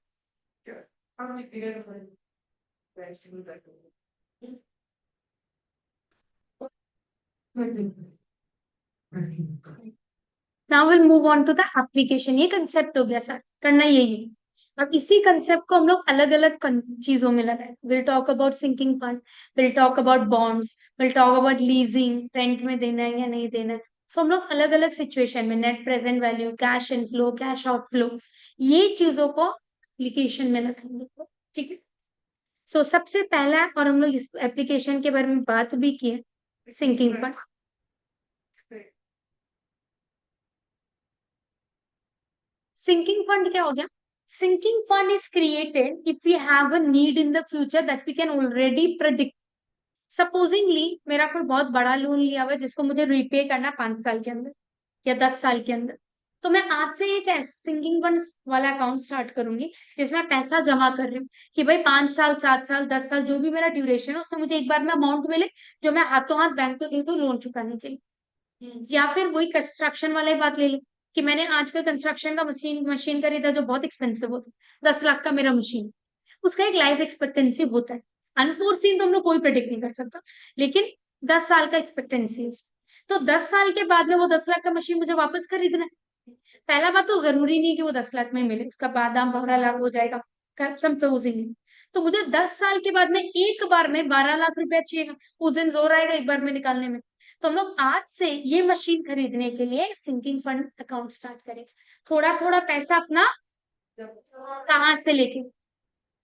Now we'll move on to the application. ये कंसेप्ट हो गया सर, करना यही है। अब इसी कंसेप्ट को हम लोग अलग अलग चीजों में लगाए, will talk about sinking fund, will talk about bonds, will talk about leasing, rent में देना है या नहीं देना है। सो हम लोग अलग अलग सिचुएशन में net present value, cash inflow, cash outflow, ये चीजों को एप्लीकेशन में लगाएंगे, ठीक है। सो सबसे पहला, और हम लोग इस एप्लीकेशन के बारे में बात भी की है, सिंकिंग फंड। सिंकिंग फंड क्या हो गया? Sinking fund is created if we have a need in the future that we can already predict. Supposingly मेरा कोई बहुत बड़ा लोन लिया हुआ है जिसको मुझे रिपे करना 5 साल के अंदर या 10 साल के अंदर, तो मैं आज से एक सिंकिंग फंड वाला अकाउंट स्टार्ट करूंगी जिसमें पैसा जमा कर रही हूँ कि भाई 5 साल 7 साल 10 साल जो भी मेरा ड्यूरेशन है उसमें मुझे एक बार में अमाउंट मिले जो मैं हाथों हाथ बैंक को दे दूँ लोन चुकाने के लिए। या फिर वही कंस्ट्रक्शन वाली बात ले लो कि मैंने आजकल कंस्ट्रक्शन का मशीन मशीन खरीदा जो बहुत एक्सपेंसिव होता है, 10 लाख का मेरा मशीन, उसका एक लाइफ एक्सपेक्टेंसी होता है। अनफोर्सीन तो हम लोग कोई प्रेडिक्ट नहीं कर सकता, लेकिन 10 साल का एक्सपेक्टेंसी है। तो 10 साल के बाद में वो 10 लाख का मशीन मुझे वापस खरीदना है। पहला बात तो जरूरी नहीं कि वो 10 लाख में मिले, उसका बाद दाम 12 लाख हो जाएगा, समथिंग। तो मुझे 10 साल के बाद में एक बार में 12 लाख रुपया चाहिए, उस दिन जोर आएगा एक बार में निकालने में। तो हम लोग आज से ये मशीन खरीदने के लिए सिंकिंग फंड अकाउंट स्टार्ट करें। थोड़ा थोड़ा पैसा अपना कहाँ से लेके,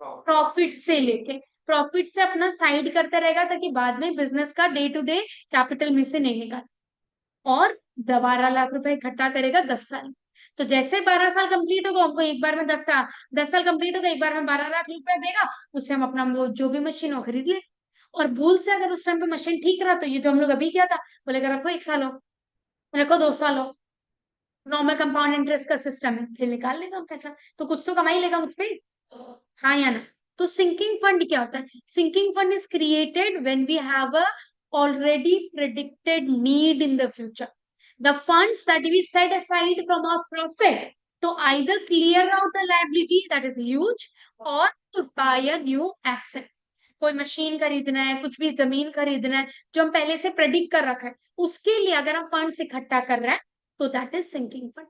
प्रॉफिट से लेके, प्रॉफिट से अपना साइड करता रहेगा ताकि बाद में बिजनेस का डे टू डे कैपिटल में से नहीं निकाल। और 12 लाख रुपए इकट्ठा करेगा 10 साल। तो जैसे 12 साल कंप्लीट होगा हमको एक बार में 10 साल, 10 साल कंप्लीट होगा एक बार में 12 लाख रुपए देगा, उससे हम अपना वो जो भी मशीन हो खरीद ले। और भूल से अगर उस टाइम पे मशीन ठीक रहा तो ये जो हम लोग अभी किया था, बोलेगा रखो 1 साल हो, रखो 2 साल हो, नॉर्मल कंपाउंड इंटरेस्ट का सिस्टम है, फिर निकाल लेगा हम पैसा, तो कुछ तो कमाई लेगा उस पर। हाँ या ना? तो सिंकिंग फंड क्या होता है? Sinking fund is created when we have a already predicted need in the future. The funds that we set aside from our profit to either clear out the liability that is huge or to buy a new asset. कोई मशीन खरीदना है, कुछ भी जमीन खरीदना है जो हम पहले से प्रेडिक्ट कर रखा है, उसके लिए अगर हम फंड्स इकट्ठा कर रहे हैं तो दैट इज सिंकिंग फंड।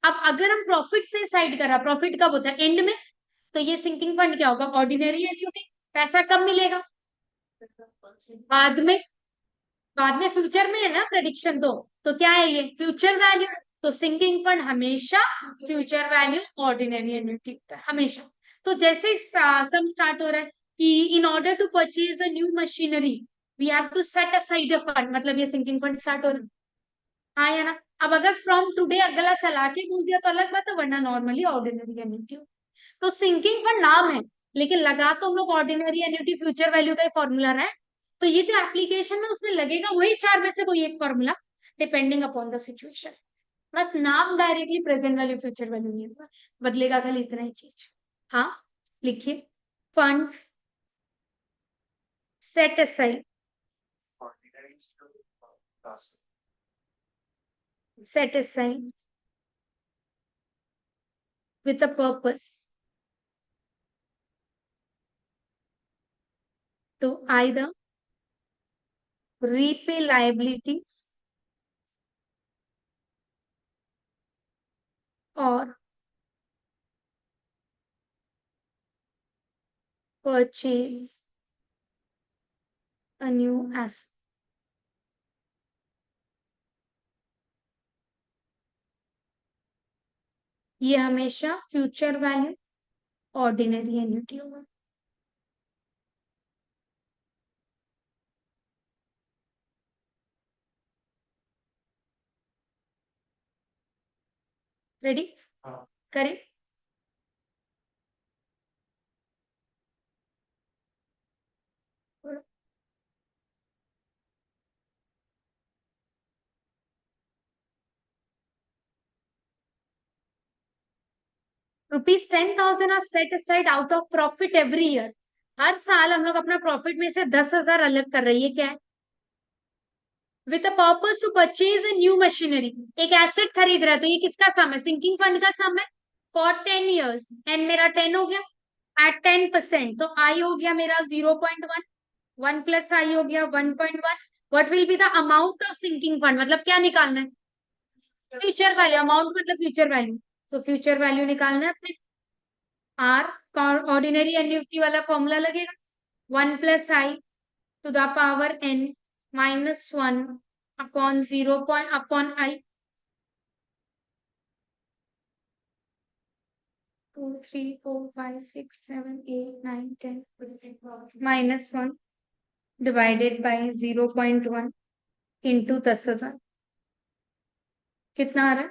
अब अगर हम प्रॉफिट से साइड कर रहा, प्रॉफिट कब होता है? एंड में। तो ये सिंकिंग फंड क्या होगा? Ordinary annuity. पैसा कब मिलेगा? बाद में। बाद में फ्यूचर में है ना प्रेडिक्शन, तो क्या है ये? Future value. तो सिंकिंग फंड हमेशा फ्यूचर वैल्यू ऑर्डिनरी एन्युटी होता है हमेशा। तो जैसे सम स्टार्ट हो रहा है कि in order to purchase a new machinery we have to set aside a fund, मतलब ये सिंकिंग फंड स्टार्ट हो रहा है। हाँ या ना? अब अगर फ्रॉम टुडे अगला चला के बोल दिया तो अलग बात है, वरना नॉर्मली ऑर्डिनरी एन्युटी। तो सिंकिंग फंड नाम है, लेकिन लगा तो हम लोग ऑर्डिनरी एन्युटी फ्यूचर वैल्यू का ही फॉर्मूला रहा है। तो ये जो एप्लीकेशन है उसमें लगेगा वही चार में से कोई एक formula, depending upon the situation. बस नाम directly present value future value नहीं होगा, बदलेगा खाली इतना ही चीज। हाँ, लिखिए। Funds set aside, set aside with a purpose to either repay liabilities or purchase a new asset. ये हमेशा फ्यूचर वैल्यू ऑर्डिनरी एन्युटी होगा। रेडी? करें? ₹10,000 are set aside out of profit every year. हर साल हम लोग अपना प्रॉफिट में से 10,000 अलग कर रही है, क्या है? With a purpose to purchase a new machinery, एक एसेट खरीद रहा है, तो ये किसका सम है? सिंकिंग फंड का सम है फॉर 10 years। एन मेरा 10 हो गया एट 10%, तो आई हो गया मेरा 0.1, 1 प्लस आई हो गया 1.1। What will be the amount of sinking fund, मतलब क्या निकालना है? फ्यूचर वैल्यू, अमाउंट मतलब फ्यूचर वैल्यू। तो फ्यूचर वैल्यू निकालना है अपने। आर ऑर्डिनरी एन्युटी वाला फॉर्मूला लगेगा, 1 plus I to the power n -1 upon 0 upon I, 2 3 4 5 6 7 8 9 10 -1 divided by 0.1 into 10,000। कितना आ रहा है?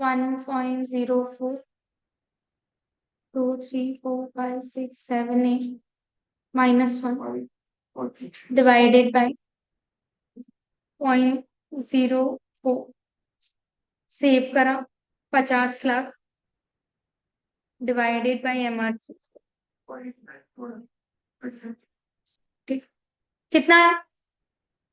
1.04234567 -1 divided by 0.04, सेव करा 50 लाख डिवाइडेड बाय MRC। ठीक, कितना है?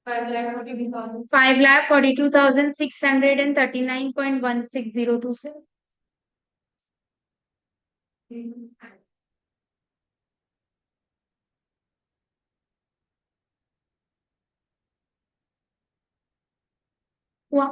5,42,639.1602 हुआ।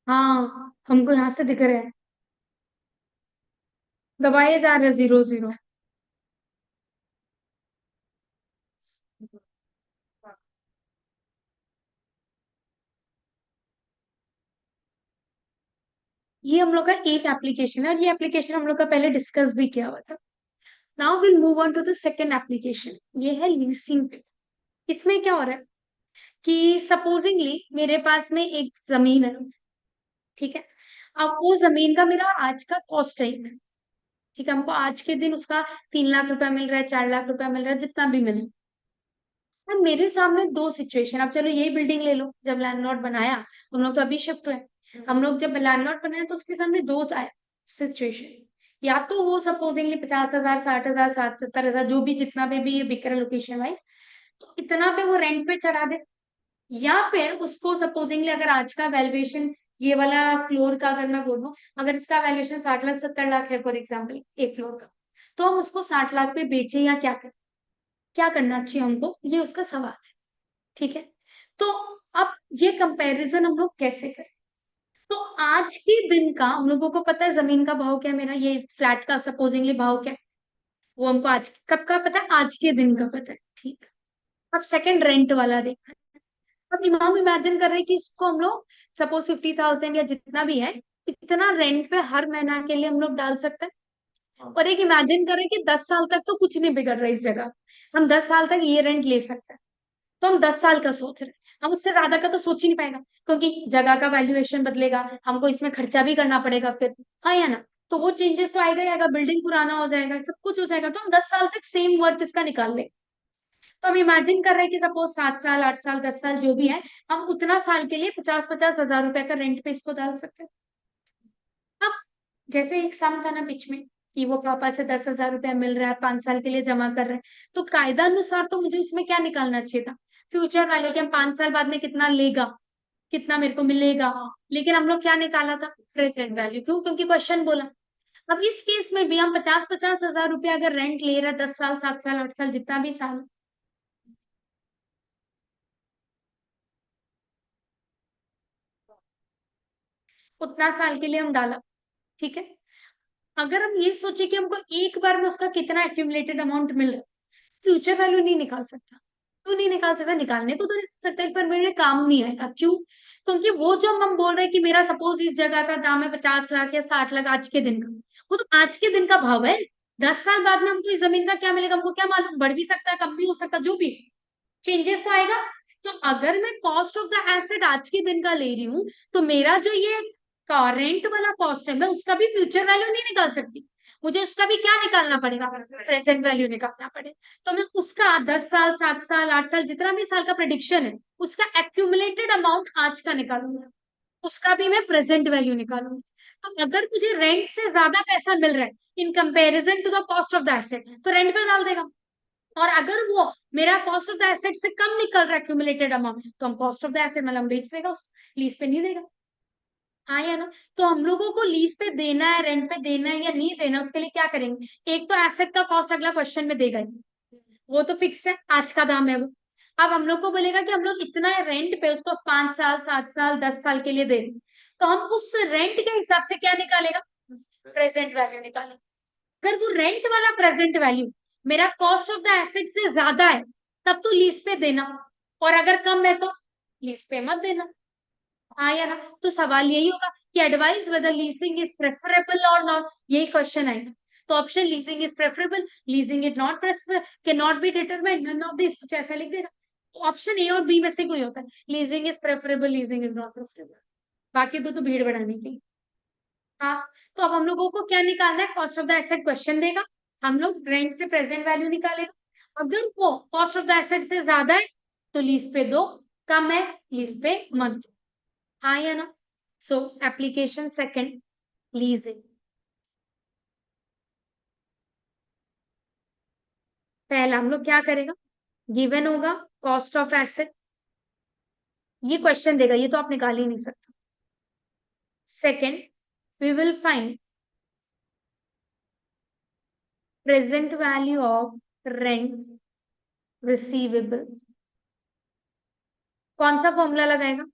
हाँ, हमको यहाँ से दिख रहा है, दबाए जा रहे 0 0। ये हम लोग का एक एप्लीकेशन है, और ये एप्लीकेशन हम लोग का पहले डिस्कस भी किया हुआ था। Now will move on to the second application, ये है लीजिंग। इसमें क्या हो रहा है कि सपोजिंगली मेरे पास में एक जमीन है, ठीक है। अब वो जमीन का मेरा आज का कॉस्ट है, ठीक है। हमको आज के दिन उसका 3 लाख रुपया मिल रहा है, 4 लाख रुपया मिल रहा है, जितना भी मिले। अब मेरे सामने दो सिचुएशन, अब चलो यही बिल्डिंग ले लो, जब लैंडलॉर्ड बनाया, हम लोग तो अभी शिफ्ट हुए, हम लोग जब लैंडलॉर्ड बनाया तो उसके सामने दो सिचुएशन। या तो वो सपोजिंगली 50,000, 60,000, 60-70,000, जो भी जितना भी ये बिक रहा है लोकेशन वाइज, तो इतना पे वो रेंट पे चढ़ा दे। या फिर उसको सपोजिंगली अगर आज का वैल्यूएशन, ये वाला फ्लोर का अगर मैं बोलूं, अगर इसका वैल्यूएशन 60 लाख 70 लाख है फॉर एग्जाम्पल एक फ्लोर का, तो हम उसको 60 लाख पे बेचे या क्या करें, क्या करना चाहिए हमको, ये उसका सवाल है, ठीक है। तो अब ये कंपैरिजन हम लोग कैसे करें? तो आज के दिन का हम लोगों को पता है जमीन का भाव क्या है, मेरा ये फ्लैट का सपोजिंगली भाव क्या है, वो हमको आज कब का पता है, आज के दिन का पता है, ठीक। अब सेकंड रेंट वाला देखना है। अब हम इमेजिन कर रहे हैं कि इसको हम लोग सपोज 50,000 या जितना भी है, इतना रेंट पे हर महीना के लिए हम लोग डाल सकते हैं। और एक इमेजिन करें कि 10 साल तक तो कुछ नहीं बिगड़ रहा इस जगह, हम 10 साल तक ये रेंट ले सकते हैं। तो हम 10 साल का सोच रहे हैं, हम उससे ज्यादा का तो सोच ही नहीं पाएगा, क्योंकि जगह का वैल्यूएशन बदलेगा, हमको इसमें खर्चा भी करना पड़ेगा फिर, हाँ या ना। तो वो चेंजेस तो आएगा ही आएगा, बिल्डिंग पुराना हो जाएगा, सब कुछ हो जाएगा, तो हम 10 साल तक सेम वर्थ इसका निकाल ले। तो हम इमेजिन कर रहे हैं कि सपोज 7 साल, 8 साल, 10 साल जो भी है, हम उतना साल के लिए 50-50 हजार रुपए का रेंट पे इसको डाल सकते हैं। अब जैसे एक सम था ना बीच में, कि वो पापा से 10,000 रुपया मिल रहा है, 5 साल के लिए जमा कर रहे हैं, तो कायदा अनुसार तो मुझे इसमें क्या निकालना चाहिए था, फ्यूचर वाले कि हम 5 साल बाद में कितना लेगा, कितना मेरे को मिलेगा। लेकिन हम लोग क्या निकाला था, प्रेजेंट वैल्यू। क्यों? क्योंकि क्वेश्चन बोला। अब इस केस में भी हम 50-50 हजार रुपया अगर रेंट ले रहे हैं 10 साल 7 साल 8 साल जितना भी साल, उतना साल के लिए हम डाला। ठीक है, अगर हम ये सोचे कि हमको एक बार में उसका कितना एक्यूमुलेटेड अमाउंट मिल रहा है, फ्यूचर वैल्यू नहीं निकाल सकता। क्यों नहीं निकाल सकता? निकालने को तो निकाल सकता है पर मेरे काम नहीं आएगा। क्यों? क्योंकि वो जो हम बोल रहे हैं कि मेरा सपोज इस जगह का दाम है 50 लाख या 60 लाख आज के दिन का, वो तो आज के दिन का भाव है। 10 साल बाद में हमको इस जमीन का क्या मिलेगा हमको क्या मालूम, बढ़ भी सकता है कम भी हो सकता है, जो भी चेंजेस तो आएगा। तो अगर मैं कॉस्ट ऑफ द एसेट आज के दिन का ले रही हूँ, तो मेरा जो ये करेंट वाला कॉस्ट है मैं उसका भी फ्यूचर वैल्यू नहीं निकाल सकती। मुझे उसका भी क्या निकालना पड़ेगा, प्रेजेंट वैल्यू निकालना पड़ेगा। तो मैं उसका 10 साल 7 साल 8 साल जितना भी साल का प्रिडिक्शन है उसका एक्यूमुलेटेड अमाउंट आज का निकालूंगा, उसका भी मैं प्रेजेंट वैल्यू निकालूंगी। तो अगर मुझे रेंट से ज्यादा पैसा मिल रहा है in comparison to the cost of the asset, तो रेंट पे डाल देगा। और अगर वो मेरा कॉस्ट ऑफ द एसेट से कम निकल रहा है एक्यूमुलेटेड अमाउंट, तो हम कॉस्ट ऑफ द एसेट मतलब बेच देगा, लीज पे नहीं देगा। हाँ या ना? तो हम लोगों को लीज पे देना है, रेंट पे देना है या नहीं देना, उसके लिए क्या करेंगे? एक तो एसेट का कॉस्ट अगला क्वेश्चन में देगा ही, वो तो फिक्स है, आज का दाम है वो। अब हम लोग को बोलेगा कि हम लोग इतना रेंट पे उसको 5 साल 7 साल 10 साल के लिए दे रहे हैं, तो हम उस रेंट के हिसाब से क्या निकालेगा, प्रेजेंट वैल्यू निकालेगा। अगर वो रेंट वाला प्रेजेंट वैल्यू मेरा कॉस्ट ऑफ द एसेट से ज्यादा है, तब तो लीज पे देना, और अगर कम है तो लीज पे मत देना। हाँ या ना? तो सवाल यही होगा कि advice whether leasing is preferable और नॉट, यही क्वेश्चन आएगा। तो option leasing is preferable, leasing is not preferable, can not be determined, none of this, कुछ ऐसा लिख देगा। ऑप्शन ए और बी में से कोई होता है, leasing is preferable, leasing is not preferable, बाकी दो तो भीड़ बढ़ाने की। हाँ, तो अब हम लोगों को क्या निकालना है, cost of the asset question देगा, हम लोग रेंट से प्रेजेंट वैल्यू निकालेगा। अगर वो कॉस्ट ऑफ द एसेट से ज्यादा है तो लीज पे दो, कम है लीज पे मत दो। हाँ या ना? So application second, leasing. पहला हम लोग क्या करेगा, गिवन होगा कॉस्ट ऑफ एसेट, ये क्वेश्चन देगा, ये तो आप निकाल ही नहीं सकते। Second, we will find present value of rent receivable. कौन सा फॉर्मूला लगाएगा?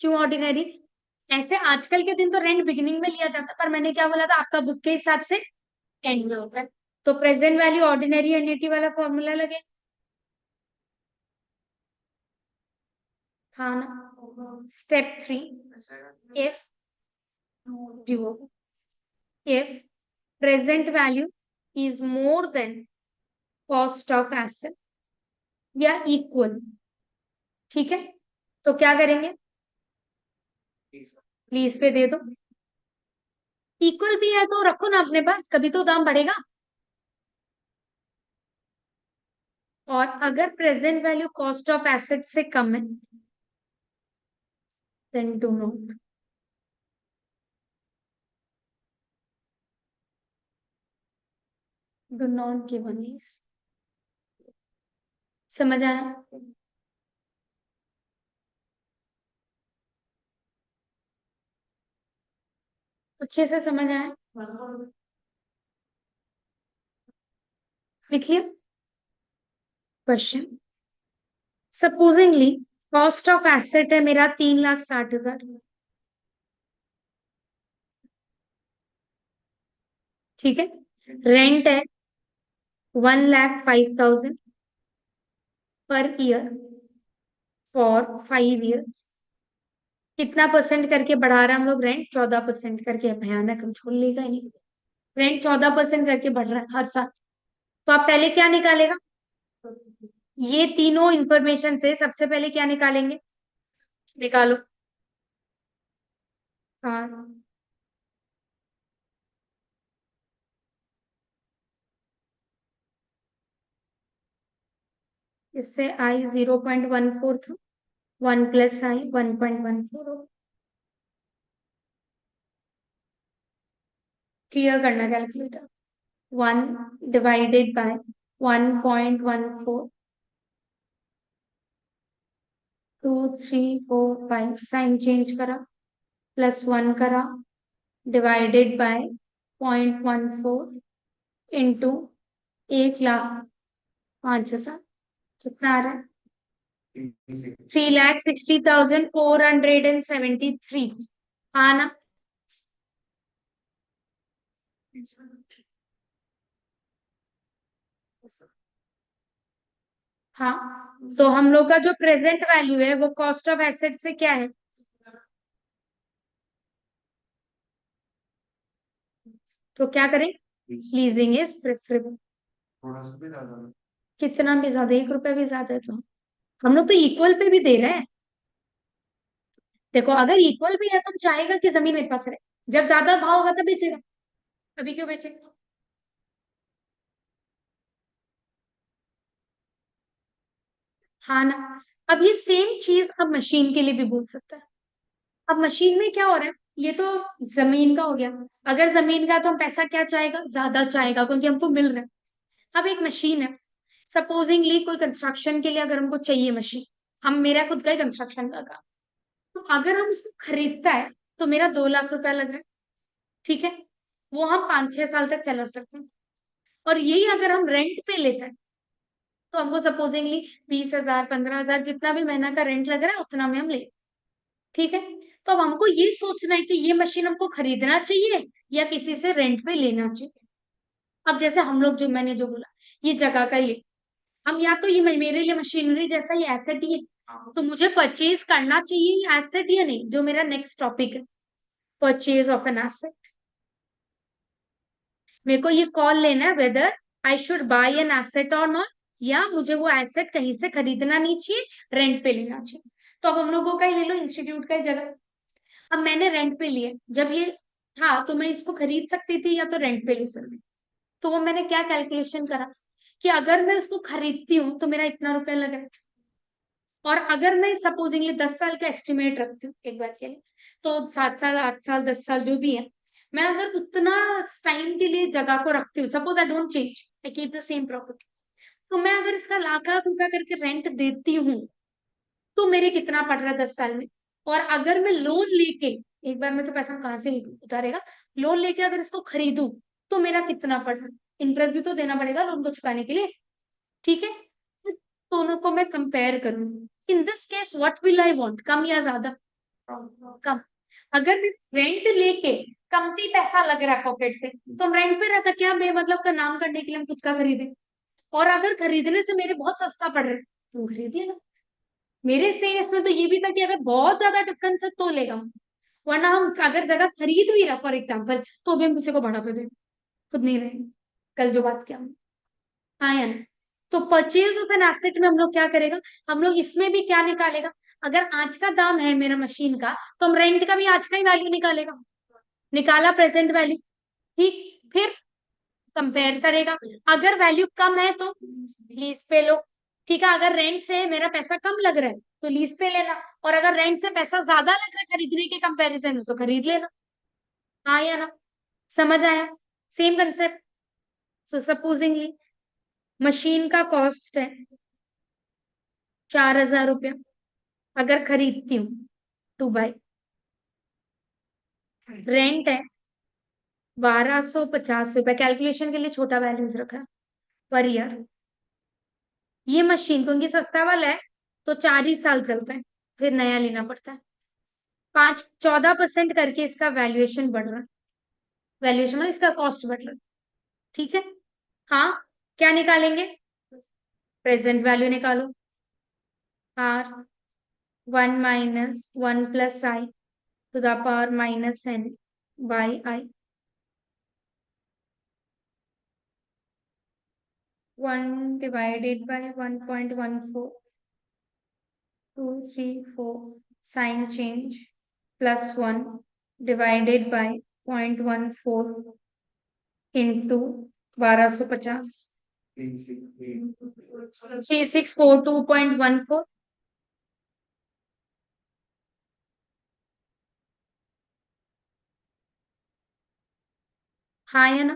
क्यों ऑर्डिनरी? ऐसे आजकल के दिन तो रेंट बिगिनिंग में लिया जाता है, पर मैंने क्या बोला था, आपका बुक के हिसाब से एंड में होता है। तो प्रेजेंट वैल्यू ऑर्डिनरी एन्युटी वाला फॉर्मूला लगे, हाँ ना? Step 3, if due if present value is more than cost of asset या इक्वल, ठीक है, तो क्या करेंगे, लीज पे दे दो। इक्वल भी है तो रखो ना अपने पास, कभी तो दाम बढ़ेगा। और अगर present value cost of asset से कम है, then do not give lease. समझ आया? अच्छे से समझ आया? लिख लिया question. Supposingly cost of asset है मेरा 3,60,000, ठीक है, रेंट है 1,05,000 पर ईयर फॉर 5 years। कितना परसेंट करके बढ़ा रहे हैं हम लोग रेंट, 14% करके, भयानक, हम छोड़ लेगा ही नहीं। रेंट 14% करके बढ़ रहा है हर साल। तो आप पहले क्या निकालेगा, ये तीनों इंफॉर्मेशन से सबसे पहले क्या निकालेंगे, निकालो। हाँ, इससे आई 0.14 था, 1 + I 1.14 हो। क्लियर करना कैलकुलेटर, 1 / 1.14, 2 3 4 5, साइन चेंज करा, +1 करा डिवाइडेड बाय 0.14 इंटू 1,05,000 कितना आ रहा है? 3,60,473 हाँ ना? हाँ, तो हम लोग का जो प्रेजेंट वैल्यू है वो कॉस्ट ऑफ एसेट से क्या है? तो क्या करें? Leasing is preferable. कितना भी ज्यादा, 1 रुपया भी ज्यादा है तो हम लोग तो इक्वल पे भी दे रहे हैं। देखो अगर इक्वल भी है तो चाहेगा कि जमीन मेरे पास रहे, जब ज्यादा भाव होगा तब बेचेगा, अभी क्यों बेचेगा? हाँ ना? अब ये सेम चीज अब मशीन के लिए भी बोल सकता है। अब मशीन में क्या हो रहा है, ये तो जमीन का हो गया। अगर जमीन का तो हम पैसा क्या चाहेगा, ज्यादा चाहेगा क्योंकि हमको मिल रहा है। अब एक मशीन है, सपोजिंगली कोई कंस्ट्रक्शन के लिए अगर हमको चाहिए मशीन, हम मेरा खुद का ही कंस्ट्रक्शन का काम, तो अगर हम उसको खरीदता है तो मेरा 2 लाख रुपया लग रहा है, ठीक है, वो हम 5-6 साल तक चला सकते हैं। और यही अगर हम रेंट पे लेते हैं तो हमको सपोजिंगली 20,000 15,000 जितना भी महीना का रेंट लग रहा है उतना में हम ले, ठीक है। तो अब हमको ये सोचना है कि ये मशीन हमको खरीदना चाहिए या किसी से रेंट पे लेना चाहिए। अब जैसे हम लोग जो मैंने जो बोला, ये जगह का ही है, हम या तो ये मेरे लिए मशीनरी जैसा ये एसेट ही है, तो मुझे परचेज करना चाहिए ये एसेट या नहीं, जो मेरा नेक्स्ट टॉपिक है, परचेज ऑफ एन एसेट। मेरे को ये कॉल लेना है whether I should buy an asset और नॉट, या मुझे वो एसेट कहीं से खरीदना नहीं चाहिए, रेंट पे लेना चाहिए। तो अब हम लोगों का ही ले लो, इंस्टीट्यूट का ही जगह। अब मैंने रेंट पे लिया, जब ये था तो मैं इसको खरीद सकती थी या तो रेंट पे ले सकती। तो वो मैंने क्या कैलकुलेशन करा कि अगर मैं उसको खरीदती हूँ तो मेरा इतना रुपया लगा, और अगर मैं सपोजिंगली 10 साल का एस्टिमेट रखती हूँ एक बार के लिए, तो 7 साल 8 साल 10 साल जो भी है, मैं अगर उतना टाइम के लिए जगह को रखती हूँ, suppose I don't change, I keep the same property, तो मैं अगर इसका लाख लाख रुपया करके रेंट देती हूँ तो मेरे कितना पड़ रहा है 10 साल में। और अगर मैं लोन लेके, एक बार में तो पैसा कहाँ से उतारेगा, लोन लेके अगर इसको खरीदूं तो मेरा कितना पड़ रहा है, इंटरेस्ट भी तो देना पड़ेगा लोन को चुकाने के लिए, ठीक है। तो दोनों को मैं कंपेयर करूंगी, in this case what will I want, कम या ज्यादा? कम। अगर मैं रेंट लेके कमती पैसा लग रहा है पॉकेट से, तो हम रेंट पे रहता क्या बेमतलब का नाम करने के लिए हम खुद का खरीदे, और अगर खरीदने से मेरे बहुत सस्ता पड़ रहा है तो खरीद लेगा। मेरे से इसमें तो ये भी था कि अगर बहुत ज्यादा डिफरेंस है तो लेगा, वरना हम अगर जगह खरीद भी रहा फॉर एग्जाम्पल तो भी हम किसी को भाड़ा पे दें, खुद नहीं रहेंगे। कल जो बात किया, हाँ या नहीं? तो परचेज ऑफ एन एसेट में हम लोग क्या करेगा, हम लोग इसमें भी क्या निकालेगा, अगर आज का दाम है मेरा मशीन का तो हम रेंट का भी आज का ही वैल्यू निकालेगा, निकाला प्रेजेंट वैल्यू, ठीक। फिर कंपेयर करेगा, अगर वैल्यू कम है तो लीज पे लो, ठीक है। अगर रेंट से मेरा पैसा कम लग रहा है तो लीज पे लेना, और अगर रेंट से पैसा ज्यादा लग रहा है खरीदने के कंपैरिजन में तो खरीद लेना। हाँ या ना? समझ आया? Same concept. So supposingly machine का कॉस्ट है 4,000 रुपया, अगर खरीदती हूँ टू बाई, रेंट है 1,250 रुपया, कैलकुलेशन के लिए छोटा वैल्यूज रखा है, पर ईयर। ये मशीन क्योंकि सस्ता वाला है तो 4 ही साल चलता है, फिर नया लेना पड़ता है। 5-14% करके इसका वैल्यूएशन बढ़ रहा है, वैल्यूएशन मतलब इसका कॉस्ट बढ़ रहा है, ठीक है। हाँ, क्या निकालेंगे, प्रेजेंट वैल्यू निकालो, R 1 - 1 + I to the power -n by I, 1/1.14 234 sign change +1 divided by 0.14 into 1,250, 3,642.14। हाँ या ना?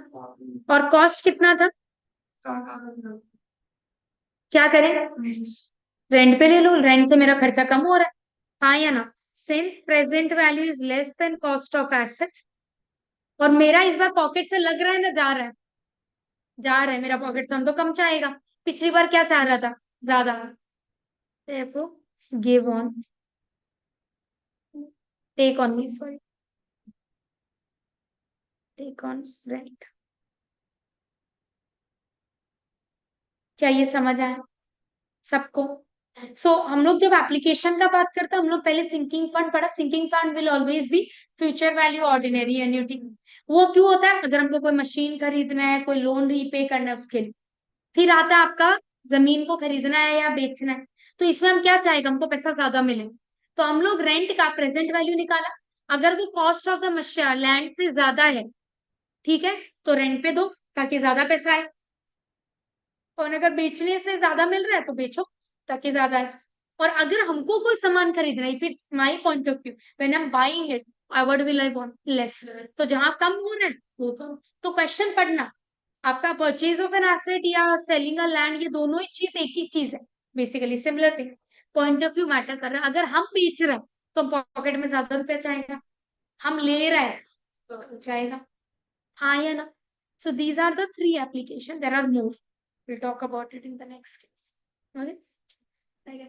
और कॉस्ट कितना था? क्या करें, रेंट पे ले लो, रेंट से मेरा खर्चा कम हो रहा है, हाँ या ना? Since present value is less than cost of asset, और मेरा इस बार पॉकेट से लग रहा है ना, जा रहा है, जा रहा है मेरा पॉकेट से, हम तो कम चाहेगा। पिछली बार क्या चाह रहा था, ज्यादा। therefore give on, take on me, sorry, take on rent। क्या ये समझ आया सबको? हम लोग जब एप्लीकेशन का बात करते हैं, हम लोग पहले सिंकिंग फंड पढ़ा। Sinking fund will always be future value ordinary annuity. वो क्यों होता है? अगर हमको कोई मशीन खरीदना है, कोई लोन रीपे करना है, उसके लिए। फिर आता है आपका जमीन को खरीदना है या बेचना है, तो इसमें हम क्या चाहेगा, हमको पैसा ज्यादा मिले, तो हम लोग रेंट का प्रेजेंट वैल्यू निकाला। अगर वो cost of the machine land से ज्यादा है, ठीक है, तो रेंट पे दो ताकि ज्यादा पैसा आए। और अगर बेचने से ज्यादा मिल रहा है तो बेचो ताकि ज्यादा है। और अगर हमको कोई सामान खरीदना है, फिर my point of view, when I am buying it, I what will I want less, तो जहां कम हो रहा है वो तो क्वेश्चन पढ़ना। आपका परचेज ऑफ एन एसेट या सेलिंग अ लैंड, ये दोनों ही चीज एक ही चीज है, basically similar thing. Point of view matter कर रहा है। अगर हम बेच रहे हैं तो पॉकेट में ज्यादा रुपया चाहेगा, हम ले रहे हैं तो चाहेगा, हाँ या ना? So these are the three applications. There are more. We'll talk about it in the next case. Okay? I guess.